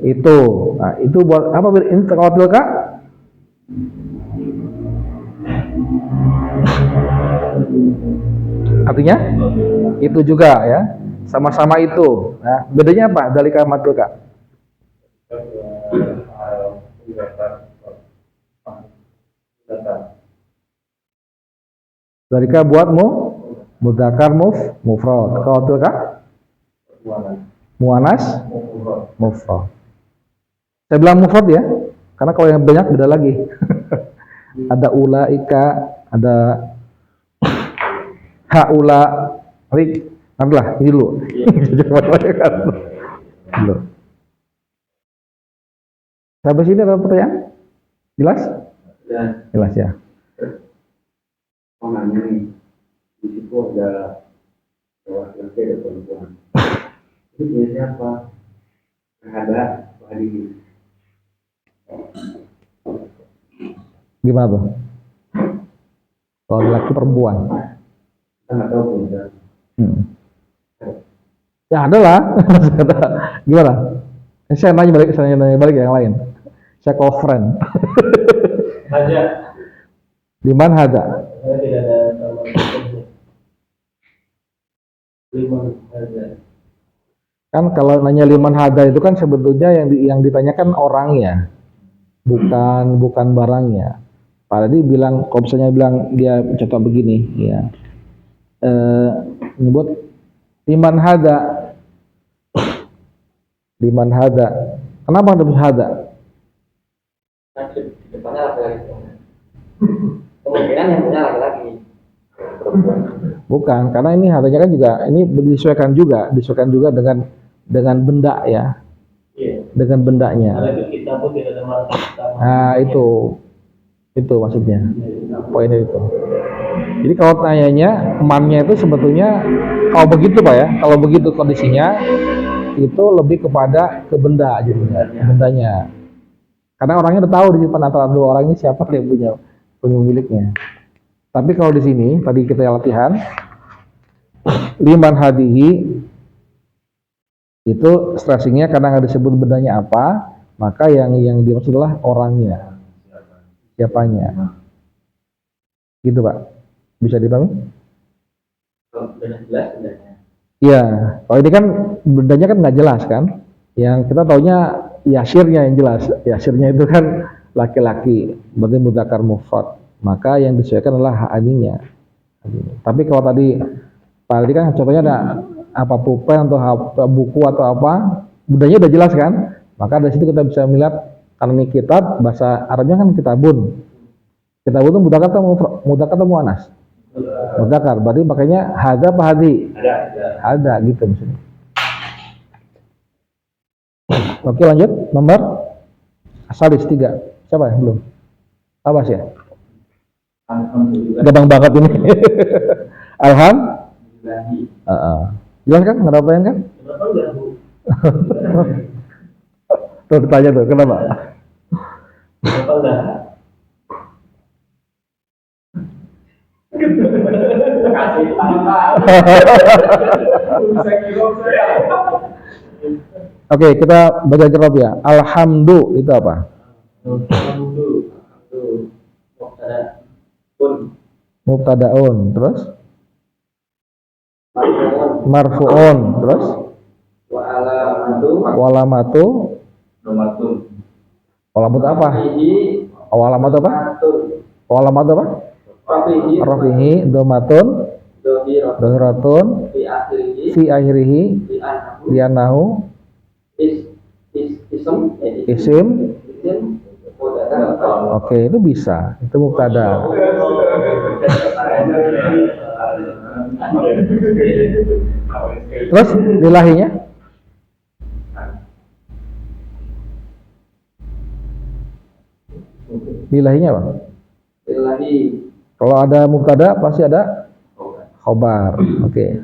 Itu. Nah, itu buat apa? Ini kalau tilka artinya itu juga ya, sama-sama itu. Nah, bedanya apa? Zalika sama tilka? Zalika buatmu mudzakkar mufrad. Kalau tilka muannas mufrad. Saya bilang mufrad ya, karena kalau yang banyak beda lagi. Ada ulaika, ada haula, nantilah ini dulu. Dulu. Sampai sini ada pertanyaan? Jelas? Jelas ya. Nanya nih, di situ ada laki-laki ada perempuan. Itu punya siapa? Ada hadis. Gimana tuh? Kalau laki perempuan? Kita nggak tahu punya. Ya ada lah. Gimana? Saya nanya balik yang lain. Saya call friend. Ada. Di mana ada? Tidak ada tambah. Liman ada. Kan kalau nanya liman hada itu kan sebetulnya yang ditanyakan orangnya, bukan barangnya. Pak tadi bilang, kalau misalnya bilang dia contoh begini, ya, nyebut liman hada. Kenapa ada hada? Depannya laki-laki. Kemungkinan yang punya laki-laki. Perempuan. Bukan, karena ini hadanya kan juga ini disesuaikan juga dengan benda ya, dengan bendanya. Kalau itu kita pun tidak ada masalah. Nah itu maksudnya, poinnya itu. Jadi kalau tanyanya emannya itu sebetulnya kalau begitu Pak ya, kalau begitu kondisinya itu lebih kepada ke benda jadinya, bendanya. Karena orangnya udah tahu di depan antara dua orang ini siapa yang punya pemiliknya. Tapi kalau di sini tadi kita latihan liman hadihi itu stressingnya karena nggak disebut bendanya apa, maka yang dimaksud adalah orangnya, siapanya. Gitu Pak, bisa dipahami? Kalau sudah jelas sebenarnya. Iya, kalau ini kan bendanya kan nggak jelas kan. Yang kita taunya yasirnya yang jelas. Yasirnya itu kan laki-laki, berarti mudzakkar mufrad. Maka yang disesuaikan adalah ha'aninya. Tapi kalau tadi kan contohnya ada apa pulpen atau buku atau apa, budayanya udah jelas kan? Maka dari situ kita bisa melihat karena ini kitab, bahasa Arabnya kan kitabun. Kitabun itu mudzakkar atau muannas? Mudzakkar. Berarti makanya hadza apa hadi? Ada gitu maksudnya. Oke, lanjut nomor Salis 3. Siapa ya? Belum. Abbas ya? Alhamdulillah. Gampang banget ini. Alham? Jelas kan? Nggak ada pertanyaan kan? Kenapa enggak, Bu? Tuh ditanya tuh, kenapa? Kenapa enggak? Kasih tahu. Oke, kita baca jawab ya. Alhamdu itu apa? Mubtadaun, terus marfuun, terus walamatu. Nomatun. Walamatu apa? Walamatu apa? Walamatu apa? Rafihi domatun dohiratun fi akhirihi lianahu isim. Oke, itu bisa. Itu mubtada. Terus lillahinya? Lillahinya apa? Kalau ada mubtada pasti ada khobar. Oke.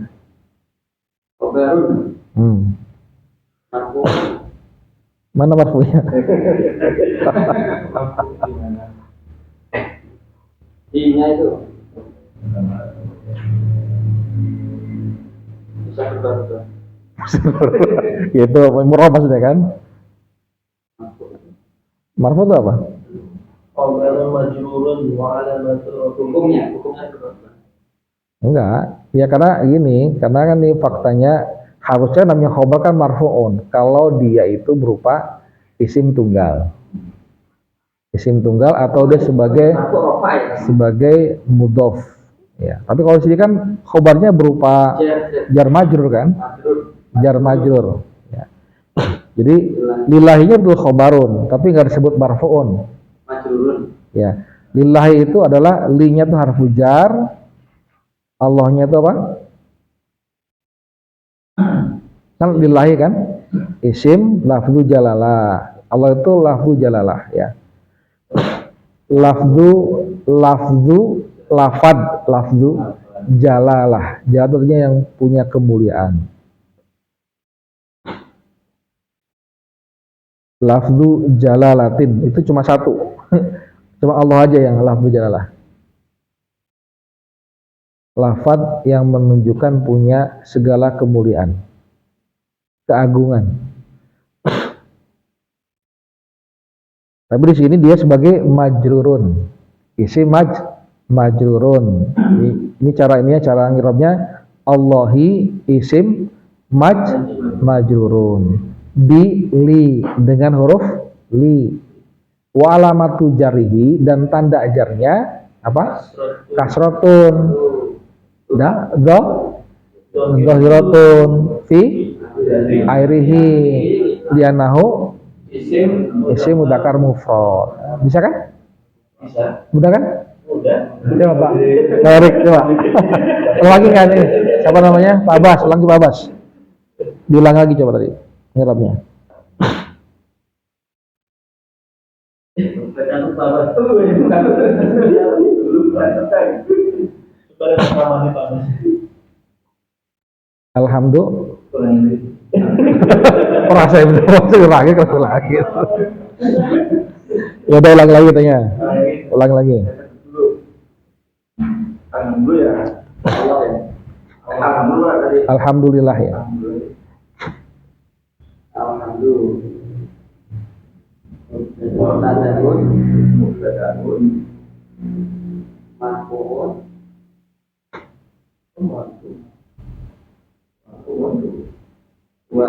Mana marfu'nya? I-nya itu bisa berubah. Gitu, murah maksudnya kan? Marfu itu apa? Hukumnya berubah. Enggak. Ya karena gini, karena kan ini faktanya harusnya namanya khobar kan marfu'un kalau dia itu berupa isim tunggal. Isim tunggal atau dia sebagai mudhof. Ya, tapi kalau di sini kan khobarnya berupa jar majrur kan? Jar majrur. Ya. Jadi lillahinya betul khobarun, tapi nggak disebut marfu'un. Ya, lillahi itu adalah li-nya itu harfu jar, Allahnya itu apa? Kan lillahi kan? Isim lafzu jalalah. Allah itu lafzu jalalah ya. Lafzu jalalah. Jalalah yang punya kemuliaan. Lafzu jalalatin itu cuma satu. Cuma Allah aja yang lafzu jalalah. Lafaz yang menunjukkan punya segala kemuliaan, keagungan. Tapi di sini dia sebagai majrurun. Isi majrurun. Ini cara ngirabnya Allahi isim majrurun. Bi li dengan huruf li. Wa alamatu jarihi dan tanda jarnya apa? Kasratun. Dhahiratun fi airihi lianahu isim mudzakkar mufrad. Bisa kan? Bisa. Mudah kan? Udah. Coba Pak. Tarik coba. Ulangi kan ini. Siapa namanya? Pak Abbas. Ulangi Pak Abbas. Diulang lagi coba tadi. Ngirabnya. Alhamdulillah. Perasa bener lagi kalau lagi. Ya udah ulang lagi tanya. Ulang lagi. Alhamdulillah ya. Wa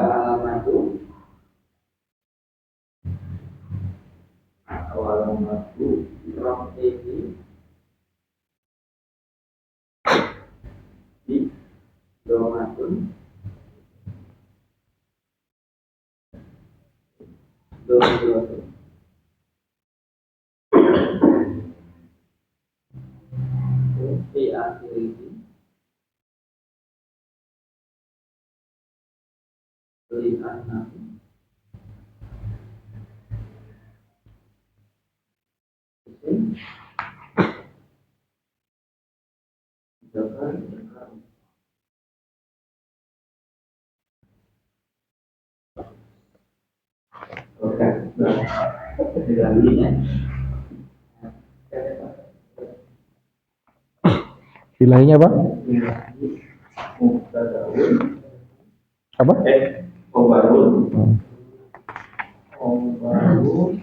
alamatu rafihi di domatun Di akhir ini lihat nanti Oke. Ilahinya apa? Apa? Khobarun. Hmm. Khobarun.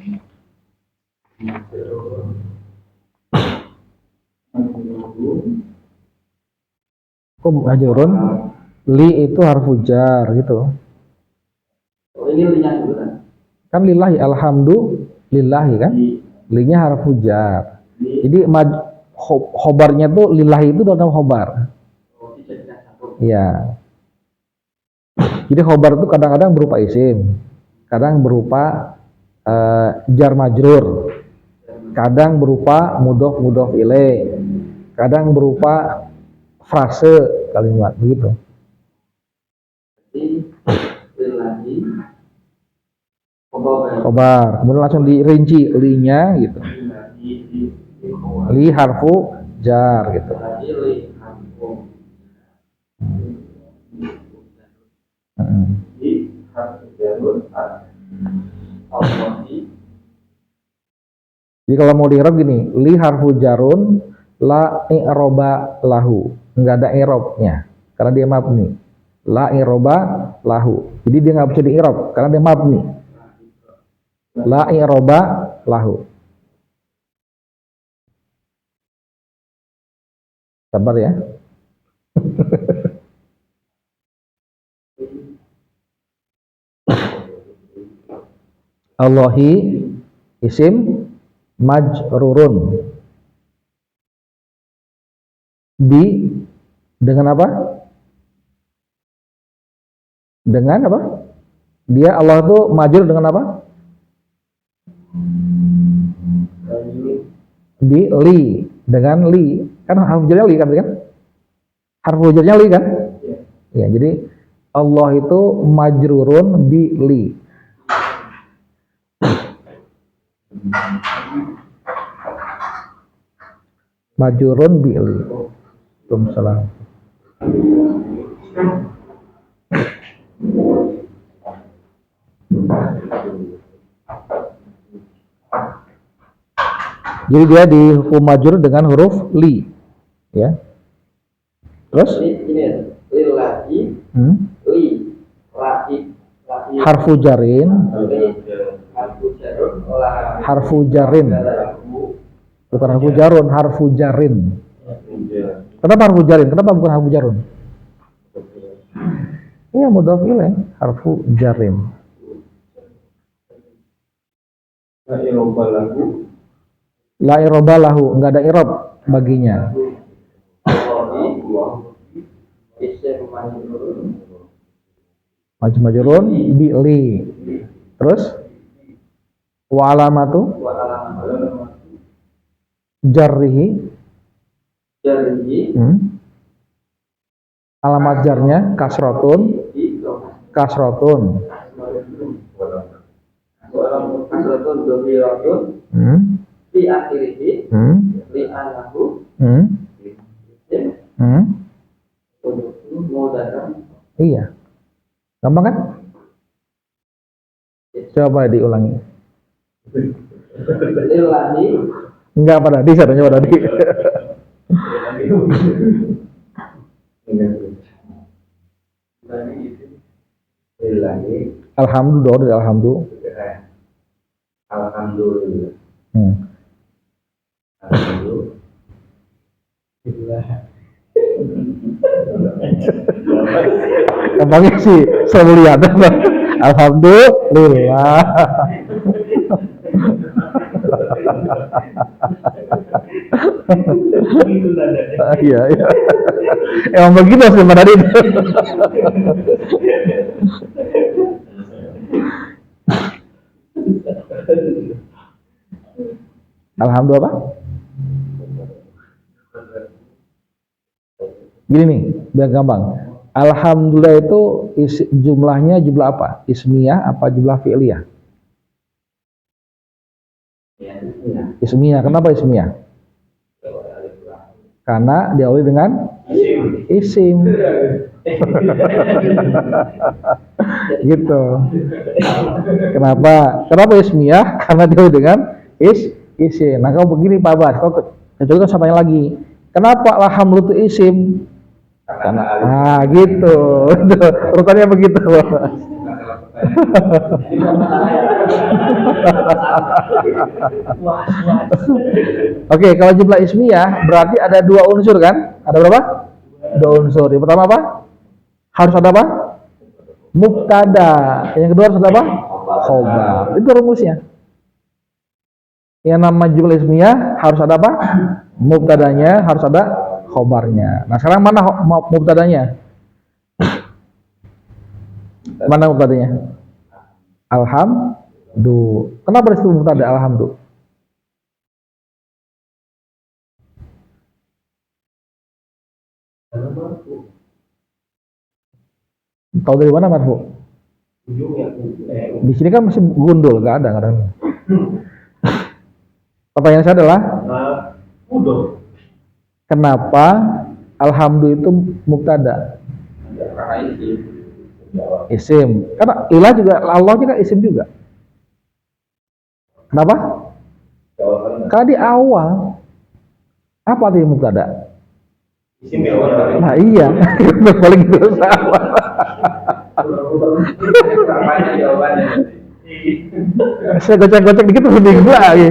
Kok majrurun? Li itu harfu jar gitu. oh ini lihat dulu kan Kan lillahi alhamdulillahi kan? Linya harfu jar. Jadi khobarnya tuh lillahi itu dalam khobar. oh dijadikan satu Iya. Jadi khobar itu kadang-kadang berupa isim, kadang berupa jar majrur, kadang berupa mudhof ilaih, kadang berupa frase kalimat begitu. jadi lagi pokoknya Khobar, kemudian langsung dirinci linya gitu. Li harfu jar gitu. lagi lihat Hmm. Jadi kalau mau di-i'rab gini, li harfu jarun la i'roba lahu. Enggak ada i'rabnya karena dia mabni. La i'roba lahu. Jadi dia nggak bisa di-i'rab karena dia mabni. La i'roba lahu. Sabar ya. Allahi isim majrurun bi dengan apa? Dengan apa? Dia Allah itu majrur dengan apa? Bi li, dengan li. Kan harfu jarnya li kan? Harfu jarnya li kan? Ya, jadi Allah itu majrurun bi li. Majrurun bi li. Waalaikumsalam. Jadi dia dihukum majrur dengan huruf li, ya. Terus ini lillahi li lagi harfu jarin, harfu jarun lah harfu jarin, bukan harfu jarun, harfu jarin. Kenapa harfu jarin? Kenapa bukan harfu jarun? Iya, mudhaf ilaih, harfu jarin. La iroba lahu, enggak ada irob baginya. isim majrurun Majrurun bi li. Terus wa alamatu wa alamat jarrihi, jarhi alamat jarnya kasrotun, di kasrotun. kasratun dohiratun di akhirih li anahu isim mudzakkar Iya. Gampang kan? Coba diulangi. lillahi Enggak pada tadi, saya tanya pada tadi. Alhamdulillah, dari alhamdulillah. Alhamdulillah. Gampangnya sih, selalu lihat. Alhamdulillah. Iya, iya. Emang begitu sih pada tadi. Alhamdulillah apa? Gini nih, biar gampang. Alhamdulillah itu jumlahnya jumlah apa? Ismiyah apa jumlah fi'liyah? Ismiyah. Kenapa ismiyah? Karena diawali dengan isim. Gitu. Kenapa ismiyah? Karena diawali dengan isim. Nah, kalau begini Pak Bas, kalau kecuali saya tanya lagi, kenapa alhamdulillah itu isim? Karena gitu. Urutannya begitu. Oke, kalau jumlah ismiyah berarti ada dua unsur kan? Ada berapa? Dua unsur. Yang pertama apa? Harus ada apa? Mubtada. Yang kedua harus ada apa? Khobar. Itu rumusnya. Yang nama jumlah ismiyah harus ada apa? Mubtadanya, harus ada khobarnya. Nah, sekarang mana mubtadanya? Mana mubtadanya? Alhamdulillah. Kenapa disebut mubtada alhamdulillah? Tahu dari mana marfu? Di sini kan masih gundul, nggak ada kadang. Pertanyaan saya adalah, kenapa alhamdulillah itu mubtada? Isim. Karena ilah juga, Allah juga isim juga. Kenapa? Karena di awal apa arti mubtada? Nah iya, paling itu salah. Saya gocek-gocek dikit lebih lagi.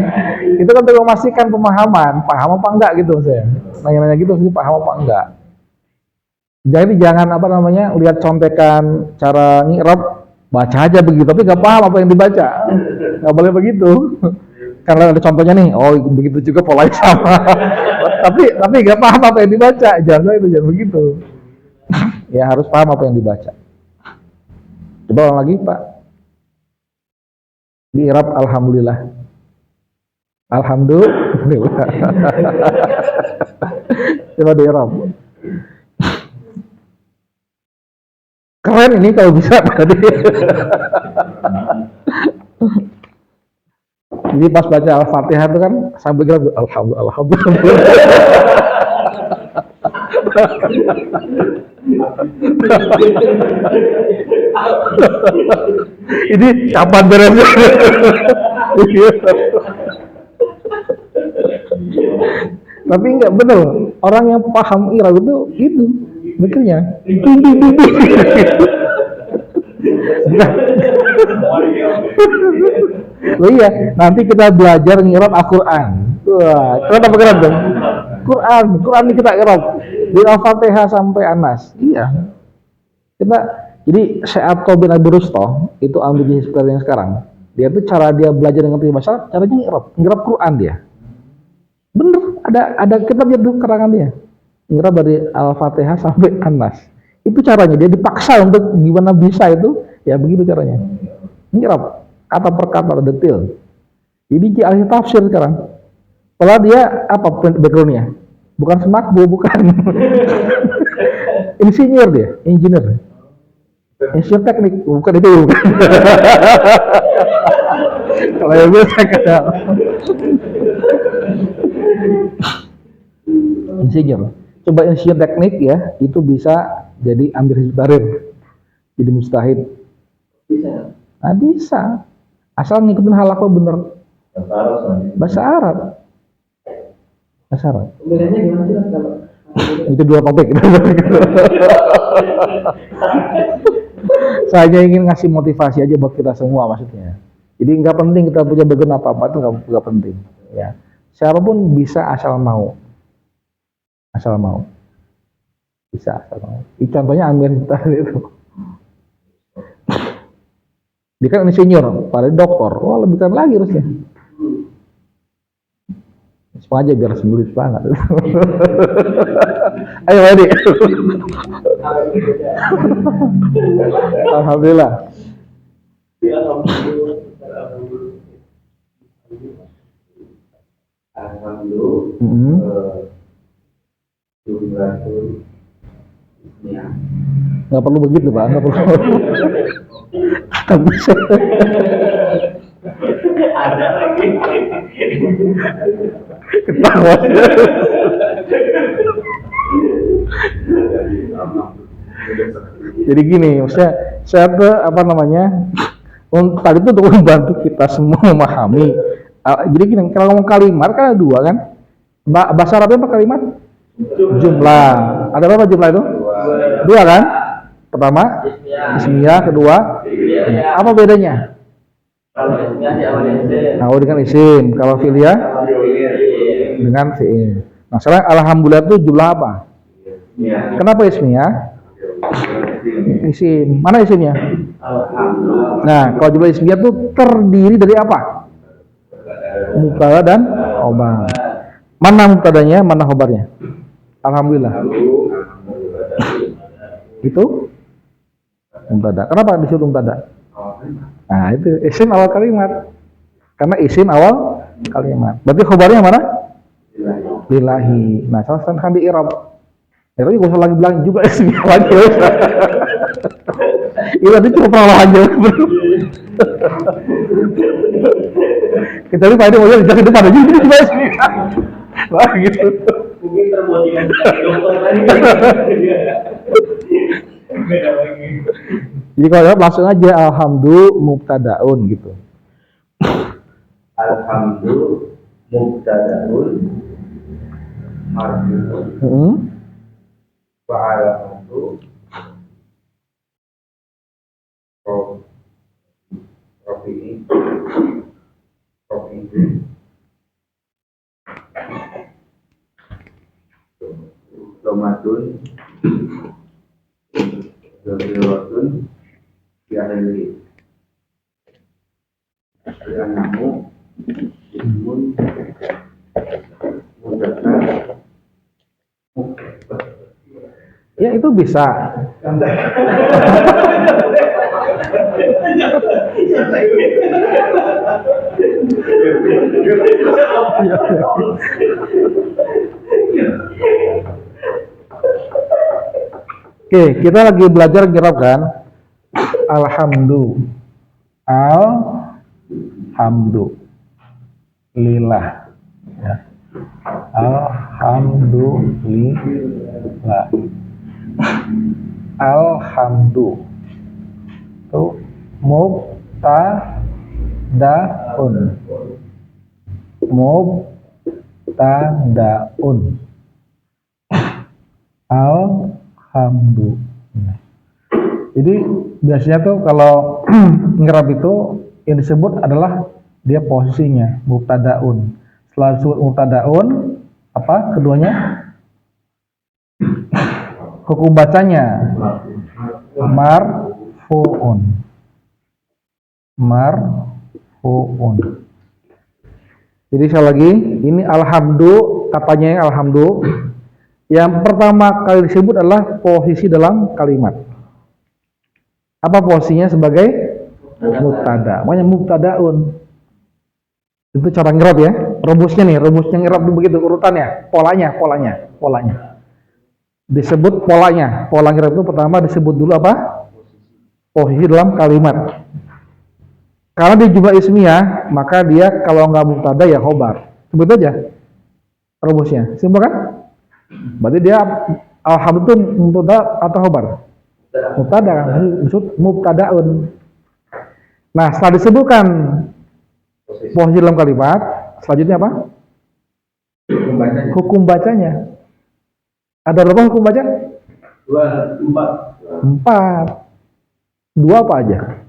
Itu kan untuk memastikan pemahaman, paham apa enggak gitu saya. Nanya-nanya gitu sih, paham apa enggak. Jadi jangan lihat contekan cara ngi'rab, baca aja begitu, tapi nggak paham apa yang dibaca. Nggak boleh begitu. Karena ada contohnya nih, oh begitu juga polanya sama. tapi nggak paham apa yang dibaca, jangan begitu. Ya harus paham apa yang dibaca. Coba ulang lagi Pak. Di i'rab alhamdulillah. Alhamdulillah. Coba di i'rab. Keren ini kalau bisa tadi. Jadi pas baca Al-Fatihah itu kan sambil kira alhamdulillah. Ini kapan beresnya? Tapi enggak benar. Orang yang paham i'rab itu mikirnya. Oh iya, nanti kita belajar ngirab Al-Quran. Wah, kita keren dong. Quran ini kita i'rab dari Al-Fatihah sampai Anas. Iya. Jadi Syekh bin Abi Rustoh itu ambil jenis yang sekarang. Dia tuh cara dia belajar dengan bahasa, caranya ngirab Quran dia. Bener, ada kitab itu keterangan dia. Ngirab dari Al-Fatihah sampai Anas. Itu caranya, dia dipaksa untuk gimana bisa itu, ya begitu caranya. Ngirab kata per kata detail. Jadi dia ahli tafsir sekarang. Padahal dia apa backgroundnya? Bukan semakbu, bukan. Insinyur dia, engineer. Insinyur teknik, bukan itu. Bukan. Kalau yang biasa kadang. Insinyur. Coba insinyur teknik ya, itu bisa jadi ambil hizb tahrir. Jadi mustahid. Bisa. Nah, bisa. Asal ngikutin halaknya bener. Bahasa Arab. Bahasa Arab. Pemilihannya gimana sih Mas, kalau Itu dua topik. Saya ingin ngasih motivasi aja buat kita semua maksudnya. Jadi nggak penting kita punya background apa-apa, itu nggak penting. Ya, siapapun bisa asal mau. Asal mau. Bisa asal mau. Contohnya Amir tadi itu. Dia kan insinyur, pada doktor. Wah, lebih keren lagi harusnya. Semua aja biar sembuh banget. Ayo, Wadi. Alhamdulillah. Alhamdulillah Hmm. jumlatul ya. Nggak perlu begitu Pak, nggak perlu. Nggak bisa. Ada lagi. Ketawa. Jadi gini, maksudnya saya tuh apa namanya? Tadi itu untuk membantu kita semua memahami. Jadi gini, kalau ngomong kalimat kan ada dua kan? Bahasa Arabnya apa kalimat? Jumlah. Ada berapa jumlah itu? Dua kan? Pertama, ismiyah. Kedua, apa bedanya? Kalau ismiyah di awal isim. Nah, dengan isim. Kalau fi'liyah dengan fi'il. Nah, sekarang alhamdulillah itu jumlah apa? Ya. Kenapa ismiyah? Isim. Mana isimnya? Alhamdulillah. Nah, kalau jumlah ismiyah itu terdiri dari apa? Mubtada dan khobar. Mana mubtadanya, mana khobarnya? Alhamdulillah. Itu mubtada. Kenapa disebut mubtada? Nah, itu isim awal kalimat. Karena isim awal kalimat. Berarti khobarnya mana? Lillahi. Nah, selesai kan di i'rab. Ya, tapi gak usah lagi bilang juga isimnya lagi. Itu nanti cuma pengelolaan aja. Kecuali Pak Edi mau jadi depan aja jadi cuma isimnya. Wah, gitu. Mungkin termotivasi dari dokter tadi. Beda lagi. Jadi kalau jawab langsung aja alhamdulillah mubtadaun gitu. Alhamdulillah mubtadaun marfu'un Hmm. wa alamatu Rofi'i Lomatun Zohiratun Bi'ahli Al-Anamu Ismun Mudakar Ya itu bisa. Oke, kita lagi belajar kirab kan? Alhamdulillah. Ya. Alhamdulillah. Alhamdu itu mubtadaun alhamdu. Jadi biasanya tuh kalau ngerab itu yang disebut adalah dia posisinya mubtadaun. Setelah disebut mubtadaun apa keduanya? Hukum bacanya marfu'un. Jadi sekali lagi ini alhamdu, katanya yang alhamdu yang pertama kali disebut adalah posisi dalam kalimat. Apa posisinya? Sebagai mubtada. Makanya mubtadaun. Itu cara ngerab ya. Rumusnya ngerab itu begitu urutannya, polanya. Disebut polanya. Pola ngerab itu pertama disebut dulu apa? Posisi dalam kalimat. Karena dia jumlah ismiyah, maka dia kalau nggak mubtada ya khobar. Sebut aja rumusnya. Simpel kan? Berarti dia alhamdulillah itu mubtada atau khobar? Mubtada kan? Disebut mubtadaun. Nah, setelah disebutkan posisi dalam kalimat, selanjutnya apa? Hukum bacanya. Ada berapa hukum baca? 4. 2 apa aja?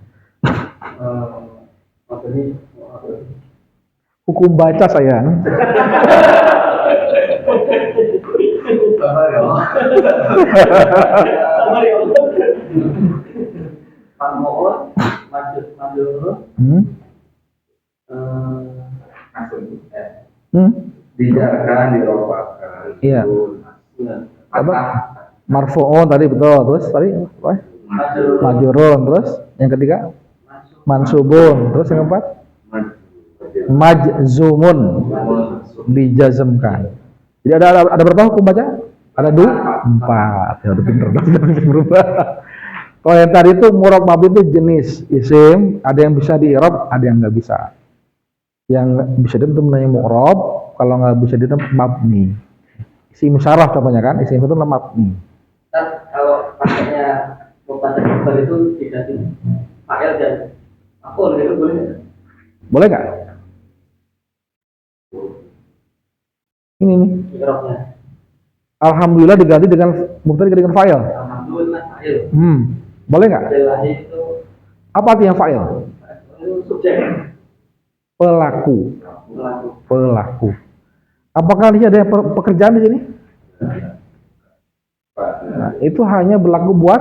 Hukum baca sayang. Pamoon, majur, dijarkan, diropakan. Iya. Apa? Marfu'un tadi betul. Terus tadi apa? Majurun. Terus yang ketiga mansubun. Terus yang keempat Majzumun, dijazmkan. Jadi ada berapa hukum baca? Ada 4. Ya udah pinter berubah. Kalau yang tadi itu murab mabni itu jenis isim, ada yang bisa di i'rab, ada yang nggak bisa. Yang bisa di itu namanya mu'rab, kalau nggak bisa di mabni. Isim syaraf contohnya kan, isim itu namanya mabni. Kalau pakainya mubtada khabar itu diganti fa'il dan maf'ul itu boleh nggak? Boleh nggak? Ini nih. I'rabnya. Alhamdulillah diganti dengan mubtada dengan fa'il. Alhamdulillah fa'il. Boleh nggak? Alhamdulillah itu Apa artinya fa'il? subjek. Pelaku. Pelaku. Pelaku. Apakah di sini ada pekerjaan di sini? Nah, itu hanya berlaku buat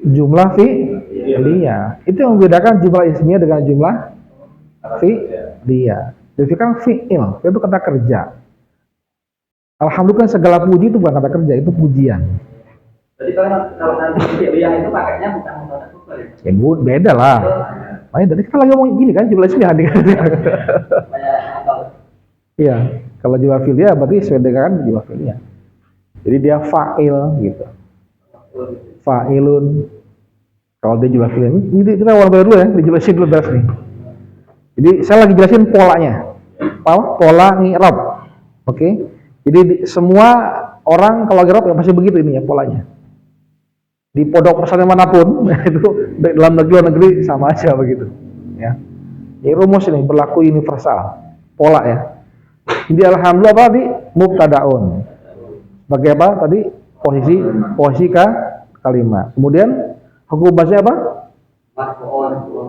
jumlah fi'liyah. Itu yang membedakan jumlah ismiyah dengan jumlah fi'liyah. Jadi kan fi'il, itu kata kerja. Alhamdulillah segala puji itu bukan kata kerja, itu pujian. Jadi kalau nanti fi'liyah itu pakainya bukan mubtada khabar ya? Ya beda lah. Makanya tadi kita lagi ngomong gini kan jumlah ismiyah. Kayak apa? Iya, kalau jumlah fi'liyah berarti sesuai dengan jumlah fi'liyah. Jadi dia fa'il gitu. Fa'ilun. Kalau dia jumlah fi'liyah, ini kita awal dulu ya, dijelasin dulu beres nih. Jadi saya lagi jelasin polanya. Pola ngirab. Oke. Jadi semua orang kalau ngirab ya pasti begitu ini ya polanya. Di pondok pesantren manapun itu dalam negeri luar negeri sama aja begitu. Ya. Ini rumus ini berlaku universal. Pola ya. Jadi alhamdulillah apa tadi? Mubtadaun. Sebagai apa tadi? Posisi kalimat. Kemudian hukum bahasa apa?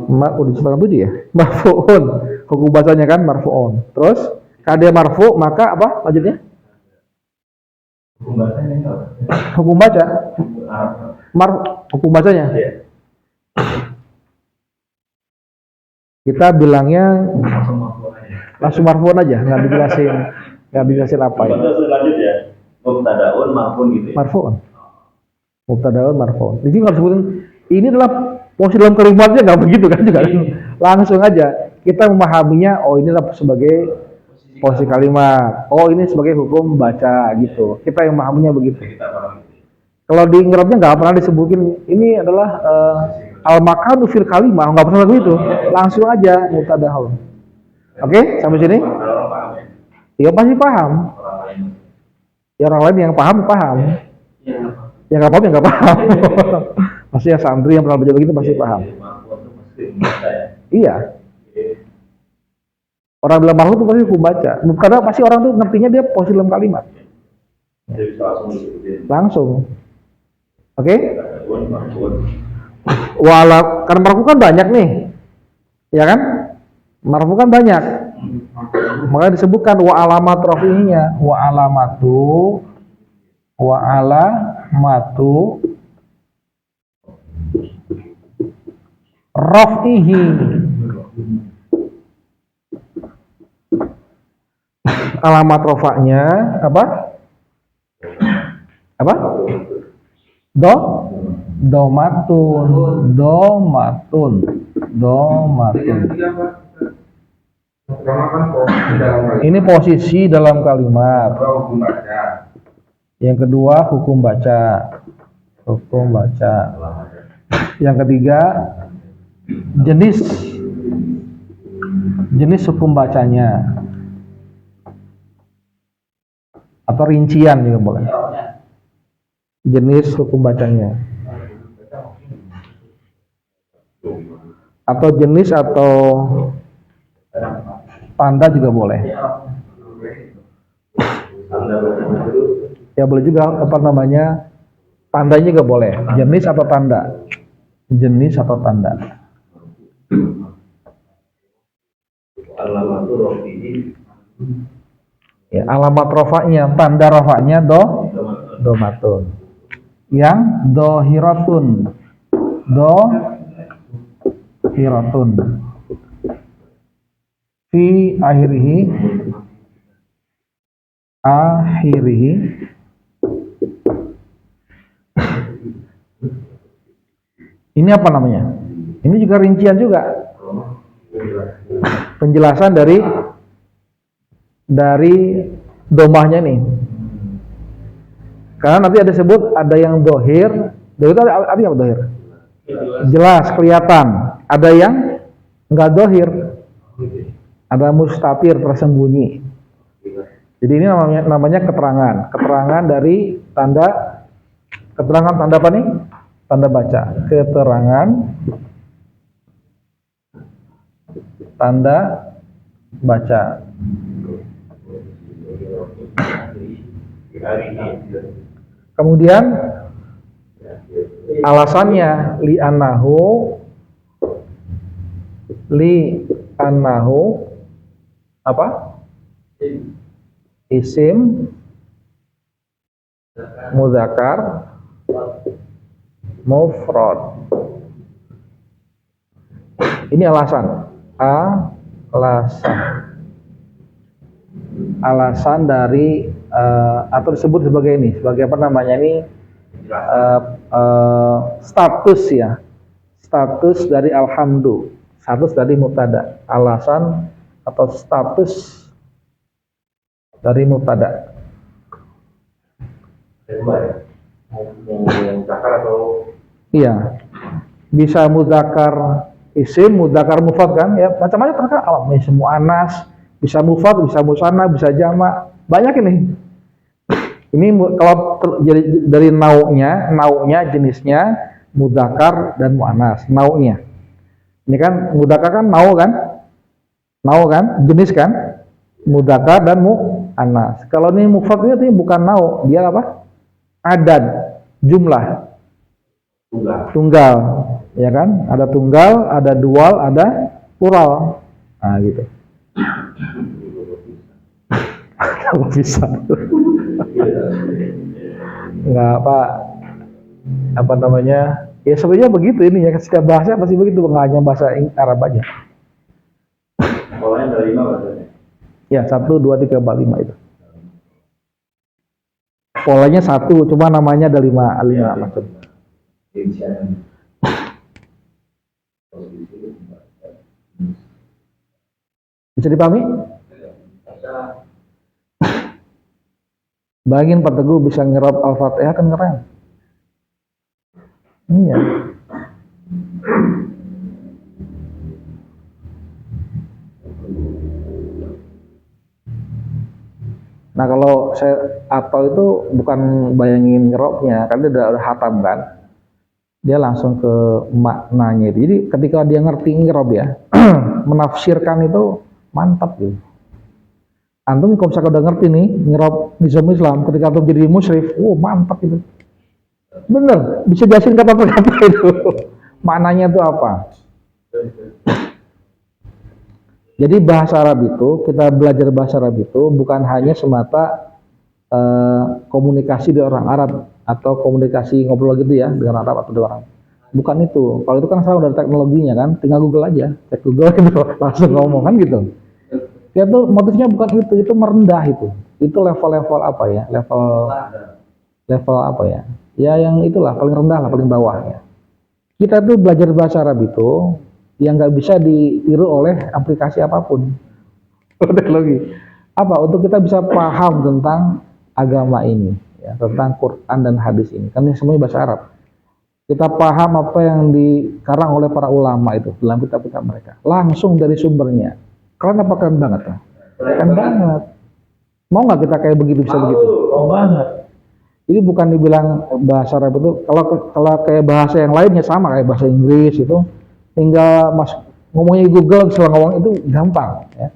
Udah disebutkan 7 ya? Marfu'un. Hukum bahasanya kan marfu'un. Terus kalau dia marfu maka apa lanjutnya? Hukum bahasanya enggak? Hukum baca. Hukum bacanya. Kita bilangnya langsung marfu'un aja, nggak dijelasin apa ya. Lanjut ya. Mubtadaun marfu'un gitu ya. Marfu'un. Mubtadaun marfu'un. Jadi kalau sebutin ini adalah posisi dalam kalimatnya nggak begitu kan juga. Langsung aja kita memahaminya, oh inilah sebagai posisi kalimat. Oh ini sebagai hukum baca gitu. Kita yang memahaminya begitu. Kalau di ngerapnya nggak pernah disebutin ini adalah al-makanu fil kalimah, nggak pernah begitu. Langsung aja mubtadaun. Oke, sampai sini? Ya pasti paham. Ya orang lain yang paham. Yang nggak paham ya nggak paham. Pasti yang santri yang pernah belajar begitu pasti paham. Iya. Orang bilang marfu itu pasti hukum baca. Karena pasti orang tuh ngertinya dia posisi dalam kalimat. Langsung. Oke? Walau kan marfu kan banyak nih. Ya kan? Marfu kan banyak. Makanya disebutkan wa alamat rafi'nya, wa alamatu rafihi. Alamat rofaknya apa? Domatun. Ini posisi dalam kalimat. Yang kedua hukum baca. Yang ketiga jenis hukum bacanya. Atau rincian juga boleh. Jenis hukum bacanya. Atau jenis atau tanda juga boleh. Ya boleh juga apa namanya? Tandanya juga boleh. Jenis atau tanda. Ya, alamat rofaknya, tanda rofaknya domatun. Yang dohiratun. Fi akhirihi. Ini apa namanya? Ini juga rincian juga. penjelasan dari domahnya nih. Karena nanti ada sebut ada yang dohir itu artinya apa dohir? Jelas, kelihatan. Ada yang enggak dohir, ada mustatir, tersembunyi. Jadi ini namanya keterangan dari keterangan tanda apa nih? Tanda baca. Keterangan tanda baca. Kemudian alasannya li annahu apa? Isim mudzakkar mufrad. Ini alasan. Alasan dari atau disebut sebagai ini, sebagai apa namanya ini, status ya, status dari alhamdu, status dari mubtada, alasan atau status dari mubtada. Yang zakar atau Iya, bisa mudzakkar isim, mudzakkar mufrad kan, ya macam-macam terkadang bisa muannas, bisa mufrad, bisa musanna, bisa jamak, banyak ini. Ini kalau jadi dari naunya jenisnya mudzakkar dan muannas, naunya. Ini kan mudzakkar kan nau kan, jenis kan, mudzakkar dan muannas. Kalau ini mufrad ini bukan nau, dia apa? Adad, jumlah, tunggal, ya kan? Ada tunggal, ada dual, ada plural. Nah, gitu. Kalau bisa. Enggak apa namanya? Ya sebenarnya begitu ini ya, setiap bahasa pasti begitu, enggak hanya bahasa Arab aja. polanya dari 5 bahasanya. Ya, 1 2 3 4 5 itu. Polanya 1, cuma namanya ada 5 macam. Bisa dipahami? Bayangin Pak Teguh bisa ngerap Al-Fatihah kan keren. Iya. Nah kalau saya atau itu bukan bayangin ngeroknya, kan dia udah hatam kan, dia langsung ke maknanya itu. Jadi ketika dia ngerti ngerob ya, menafsirkan itu mantap gitu. Antum kalau misalkan udah ngerti nih ngerob Islam, ketika antum jadi musyrif, mantap itu. Bener, bisa jelasin kata per kata itu, maknanya itu apa. Jadi bahasa Arab itu, kita belajar bahasa Arab itu bukan hanya semata komunikasi di orang Arab atau komunikasi ngobrol gitu ya dengan Arab atau dengan orang. Bukan itu. Kalau itu kan salah dari teknologinya kan, tinggal Google aja, cek Google gitu, langsung ngomong kan gitu. Ya tuh motifnya bukan itu merendah itu. Itu level-level apa ya? Level apa ya? Ya yang itulah paling rendah lah, paling bawah ya. Kita tuh belajar bahasa Arab itu yang nggak bisa ditiru oleh aplikasi apapun. Teknologi. Apa? Untuk kita bisa paham tentang agama ini, ya, tentang Quran dan hadis ini. Kan ini semuanya bahasa Arab. Kita paham apa yang dikarang oleh para ulama itu dalam kitab-kitab mereka. Langsung dari sumbernya. Keren apa keren banget? Keren banget. Mau nggak kita kayak begitu bisa begitu? Mau banget. Jadi bukan dibilang bahasa Arab itu, kalau kayak bahasa yang lainnya sama kayak bahasa Inggris itu, tinggal ngomongnya di Google setelah ngomong itu gampang ya.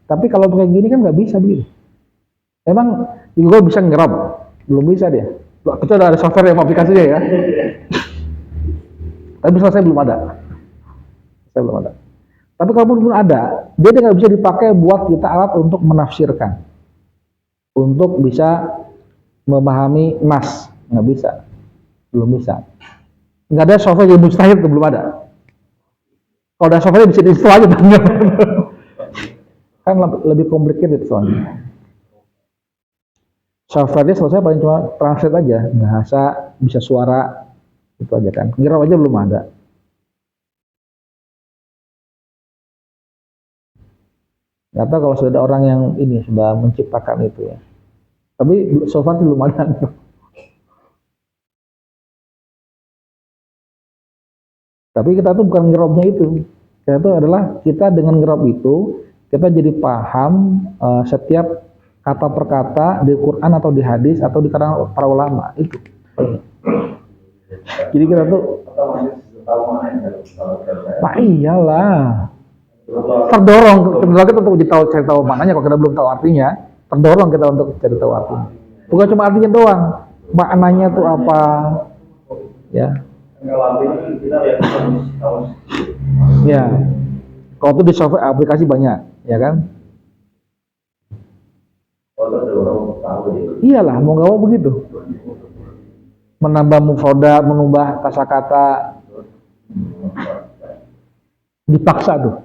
Tapi kalau kayak gini kan nggak bisa begitu. Emang di Google bisa ngerap? Belum bisa dia. Kecuali ada software yang aplikasinya ya. Tapi selesai belum ada. Saya belum ada. Tapi kalaupun ada, dia nggak bisa dipakai buat kita alat untuk menafsirkan, untuk bisa memahami nas, nggak bisa, belum bisa. Nggak ada software yang mustahil itu belum ada. Kalau ada software bisa di-install aja kan lebih complicated soalnya. Software-nya selesai paling cuma translate aja, bahasa, bisa suara, itu aja kan. Ngira aja belum ada. Nggak tahu kalau sudah ada orang yang ini sudah menciptakan itu ya. Tapi so far belum ada. Tapi kita tuh bukan ngerobnya itu. Kita tuh adalah kita dengan ngerob itu kita jadi paham setiap kata per kata di Quran atau di hadis atau di kalangan para ulama itu. Jadi kita tuh, nah iyalah, terdorong kita untuk cari tahu maknanya. Kalau kita belum tahu artinya, terdorong kita untuk cari tahu artinya. Bukan cuma artinya doang, maknanya tuh apa, ya. Ya, kalau itu di software aplikasi banyak, ya kan? Iyalah, mau nggak mau begitu. Menambah mufrodat, menambah kata-kata, dipaksa tuh.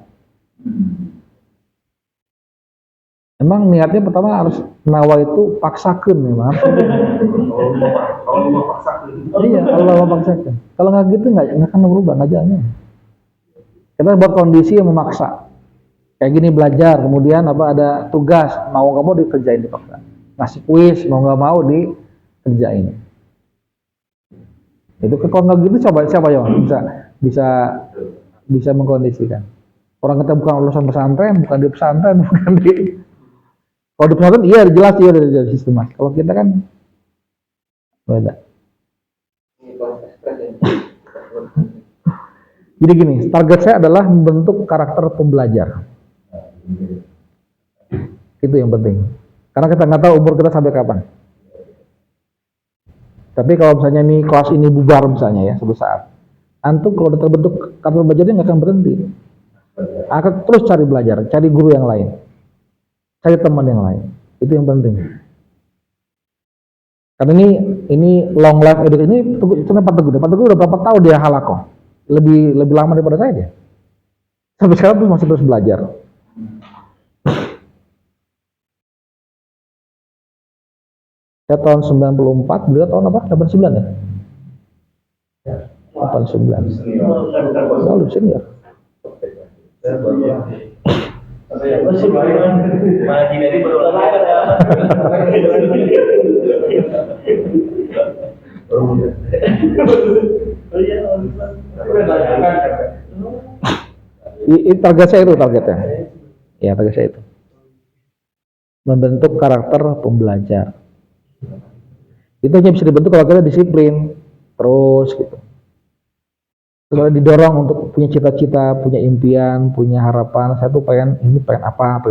Emang niatnya pertama harus nawa itu paksakan memang. Iya, Allah memaksakan. Kalau nggak gitu nggak akan berubah, nggak jalan. Kita buat kondisi yang memaksa. Kayak gini belajar, kemudian ada tugas, mau nggak mau dikerjain dipaksa. Ngasih kuis, mau nggak mau dikerjain. Itu kalau nggak gitu coba siapa ya bisa mengkondisikan. Orang kita bukan lulusan pesantren, bukan di pesantren, bukan di. Kalau di pesantren iya jelas dari sistem. Kalau kita kan beda. Jadi gini, target saya adalah membentuk karakter pembelajar. Itu yang penting. Karena kita nggak tahu umur kita sampai kapan. Tapi kalau misalnya nih kelas ini bubar misalnya ya suatu saat, antum kalau udah terbentuk karakter belajarnya nggak akan berhenti, akan terus cari belajar, cari guru yang lain, cari teman yang lain. Itu yang penting. Karena ini long life education ini Pak Teguh udah berapa tahun dia halakoh, lebih lama daripada saya dia. Sampai sekarang masih terus belajar. Saya tahun 94, beliau tahun apa? 89 ya? 89. Lalu senior. Maji dari baru lahir ya. Target saya itu targetnya. Ya, target saya itu. Membentuk karakter pembelajar. Itu hanya bisa dibentuk kalau kita disiplin terus gitu. Kalau didorong untuk punya cita-cita, punya impian, punya harapan, saya tuh pengen apa,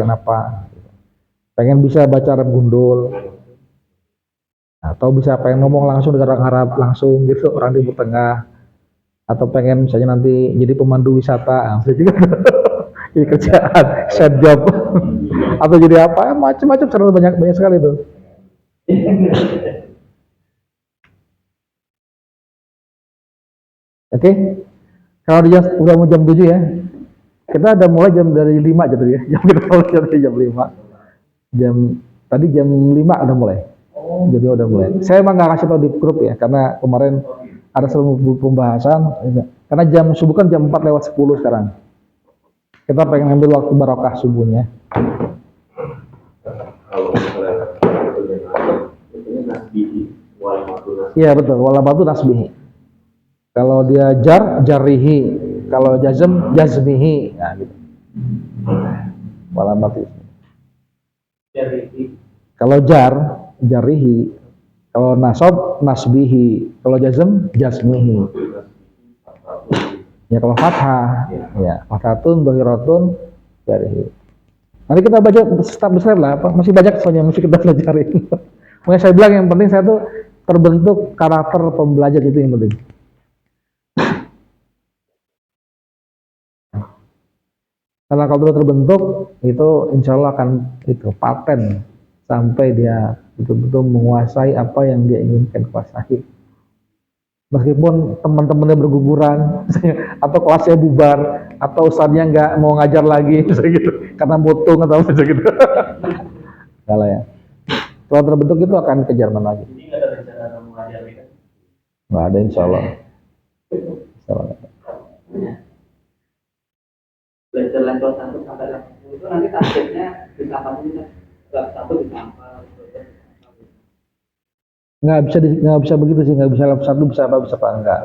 pengen bisa baca Arab gundul, atau bisa pengen ngomong langsung dengan orang Arab langsung gitu, orang Timur Tengah, atau pengen misalnya nanti jadi pemandu wisata, bisa juga jadi kerjaan, set job, atau jadi apa, macam-macam, cara banyak sekali tuh. Oke, kalau udah mau jam 7 ya, kita ada mulai dari 5 gitu ya, kita mulai dari jam 5. Tadi jam 5 udah mulai, jadi udah mulai. Saya emang nggak kasih tau di grup ya, karena kemarin ada seluruh pembahasan, karena jam subuh kan jam 4:10 sekarang. Kita pengen ambil waktu barokah subuhnya. Iya betul, walabatu nasbihi. Kalau dia jarihi, kalau jazm jazmihi, nah gitu. Walabatu. Kalau jarihi, kalau nasab nasbihi, kalau jazm jazmihi. Ya kalau fathah, ya fathatun dhahiratun jarihi. Nanti kita baca step by step lah, masih banyak soalnya mesti kita pelajarin. Makanya saya bilang yang penting saya tuh terbentuk karakter pembelajar itu yang penting. Karena kalau sudah terbentuk itu insya Allah akan itu paten sampai dia betul-betul menguasai apa yang dia inginkan kuasai. Meskipun teman-temannya berguguran, atau kelasnya bubar, atau ustadznya nggak mau ngajar lagi, misalnya gitu, karena mutung atau apa gitu. Kalau ya, kalau terbentuk itu akan ke Jerman lagi. Jadi nggak ada rencana kamu ngajar kan? Nggak ada insya Allah. Insya Allah. Belajar level 1 sampai level Itu nanti targetnya bisa apa sih? Bab 1 bisa apa? Nggak bisa begitu sih, nggak bisa level 1 bisa apa enggak.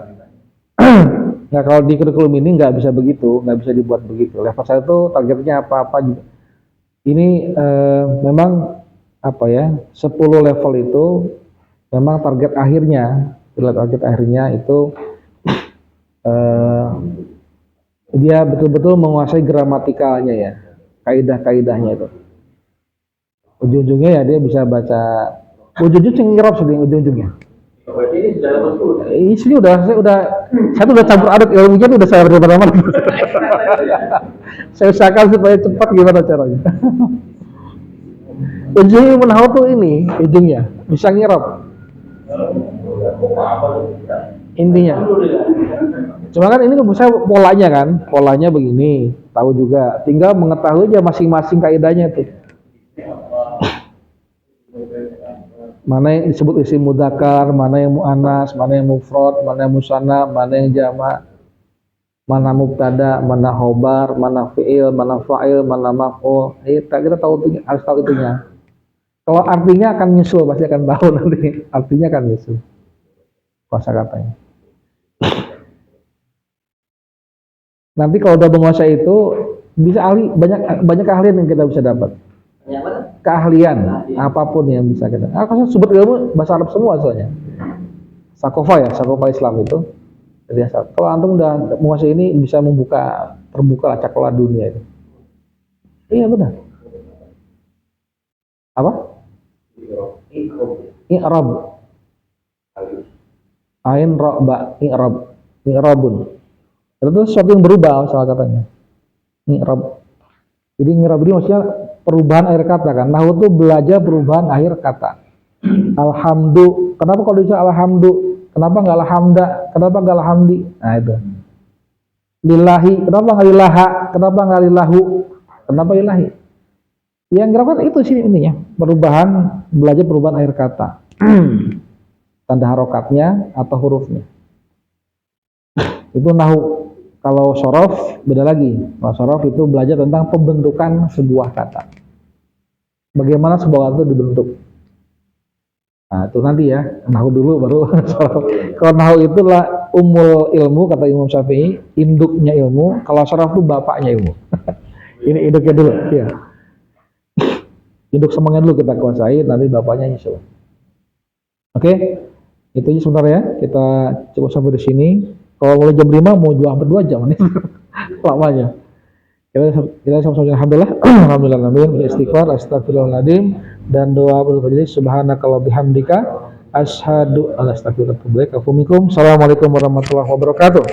Nah, kalau di kurikulum ini nggak bisa begitu, nggak bisa dibuat begitu. Level 1 targetnya apa juga. Ini memang apa ya, 10 level itu memang target akhirnya itu dia betul-betul menguasai gramatikalnya ya, kaidah-kaidahnya itu. Ujung-ujungnya ya dia bisa baca, ujung-ujungnya ngerap sedih ujung-ujungnya. Berarti ini sudah level 10. Ini saya udah campur aduk ilmunya udah saya mana-mana. Saya usahakan supaya cepat gimana caranya. Ujungnya menahau tuh ini, ujungnya bisa ngirap. Intinya. Cuma kan ini bisa polanya begini, tahu juga. Tinggal mengetahui aja masing-masing kaidahnya tuh. Mana yang disebut isim mudzakkar, mana yang muannas, mana yang mufrad, mana yang musanna, mana yang jamak, mana mubtada, mana khobar, mana fi'il, mana fa'il, mana maf'ul. Kita tahu itu, harus tahu itunya. Kalau artinya akan nyusul, pasti akan tahu nanti. Artinya akan nyusul. Kosakatanya. Nanti kalau udah menguasai itu bisa banyak keahlian yang kita bisa dapat. Yang mana? Keahlian apapun yang bisa kita. Kalau sumber ilmu bahasa Arab semua soalnya. Sakofa Islam itu. Jadi kalau antum udah menguasai ini bisa terbuka cakrawala dunia itu. Iya benar. Apa? I'rab. Ain ra ba i'rab. I'rabun. Itu sesuatu yang berubah salah katanya. I'rab. Jadi i'rab ini maksudnya perubahan akhir kata kan. Nahwu itu belajar perubahan akhir kata. Alhamdu. Kenapa kalau bisa alhamdu? Kenapa enggak alhamda? Kenapa enggak alhamdi? Nah itu. Lillahi. Kenapa enggak lillaha? Kenapa enggak lillahu? Kenapa lillahi? Yang gerakan itu sih intinya. Belajar perubahan akhir kata. Tanda harokatnya atau hurufnya. Itu nahwu. Kalau sorof beda lagi. Kalau sorof itu belajar tentang pembentukan sebuah kata. Bagaimana sebuah kata itu dibentuk. Nah itu nanti ya. Nahwu dulu baru sorof. Kalau nahwu itulah umul ilmu kata Imam Syafi'i. Induknya ilmu. Kalau sorof itu bapaknya ilmu. Ini induknya dulu. Ya. Induk semuanya dulu kita kuasai. Nanti bapaknya nyusul. Oke. Itu aja sebentar ya. Kita cukup sampai di sini. Kalau mulai jam 5 mau jual hampir 2 jam nih. Lamanya. Kita sama-sama alhamdulillah istighfar, astagfirullahaladzim dan doa bermajelis subhanakallahumma bihamdika asyhadu an la ilaha illa anta astaghfiruka wa atubu ilaik. Assalamualaikum warahmatullahi wabarakatuh.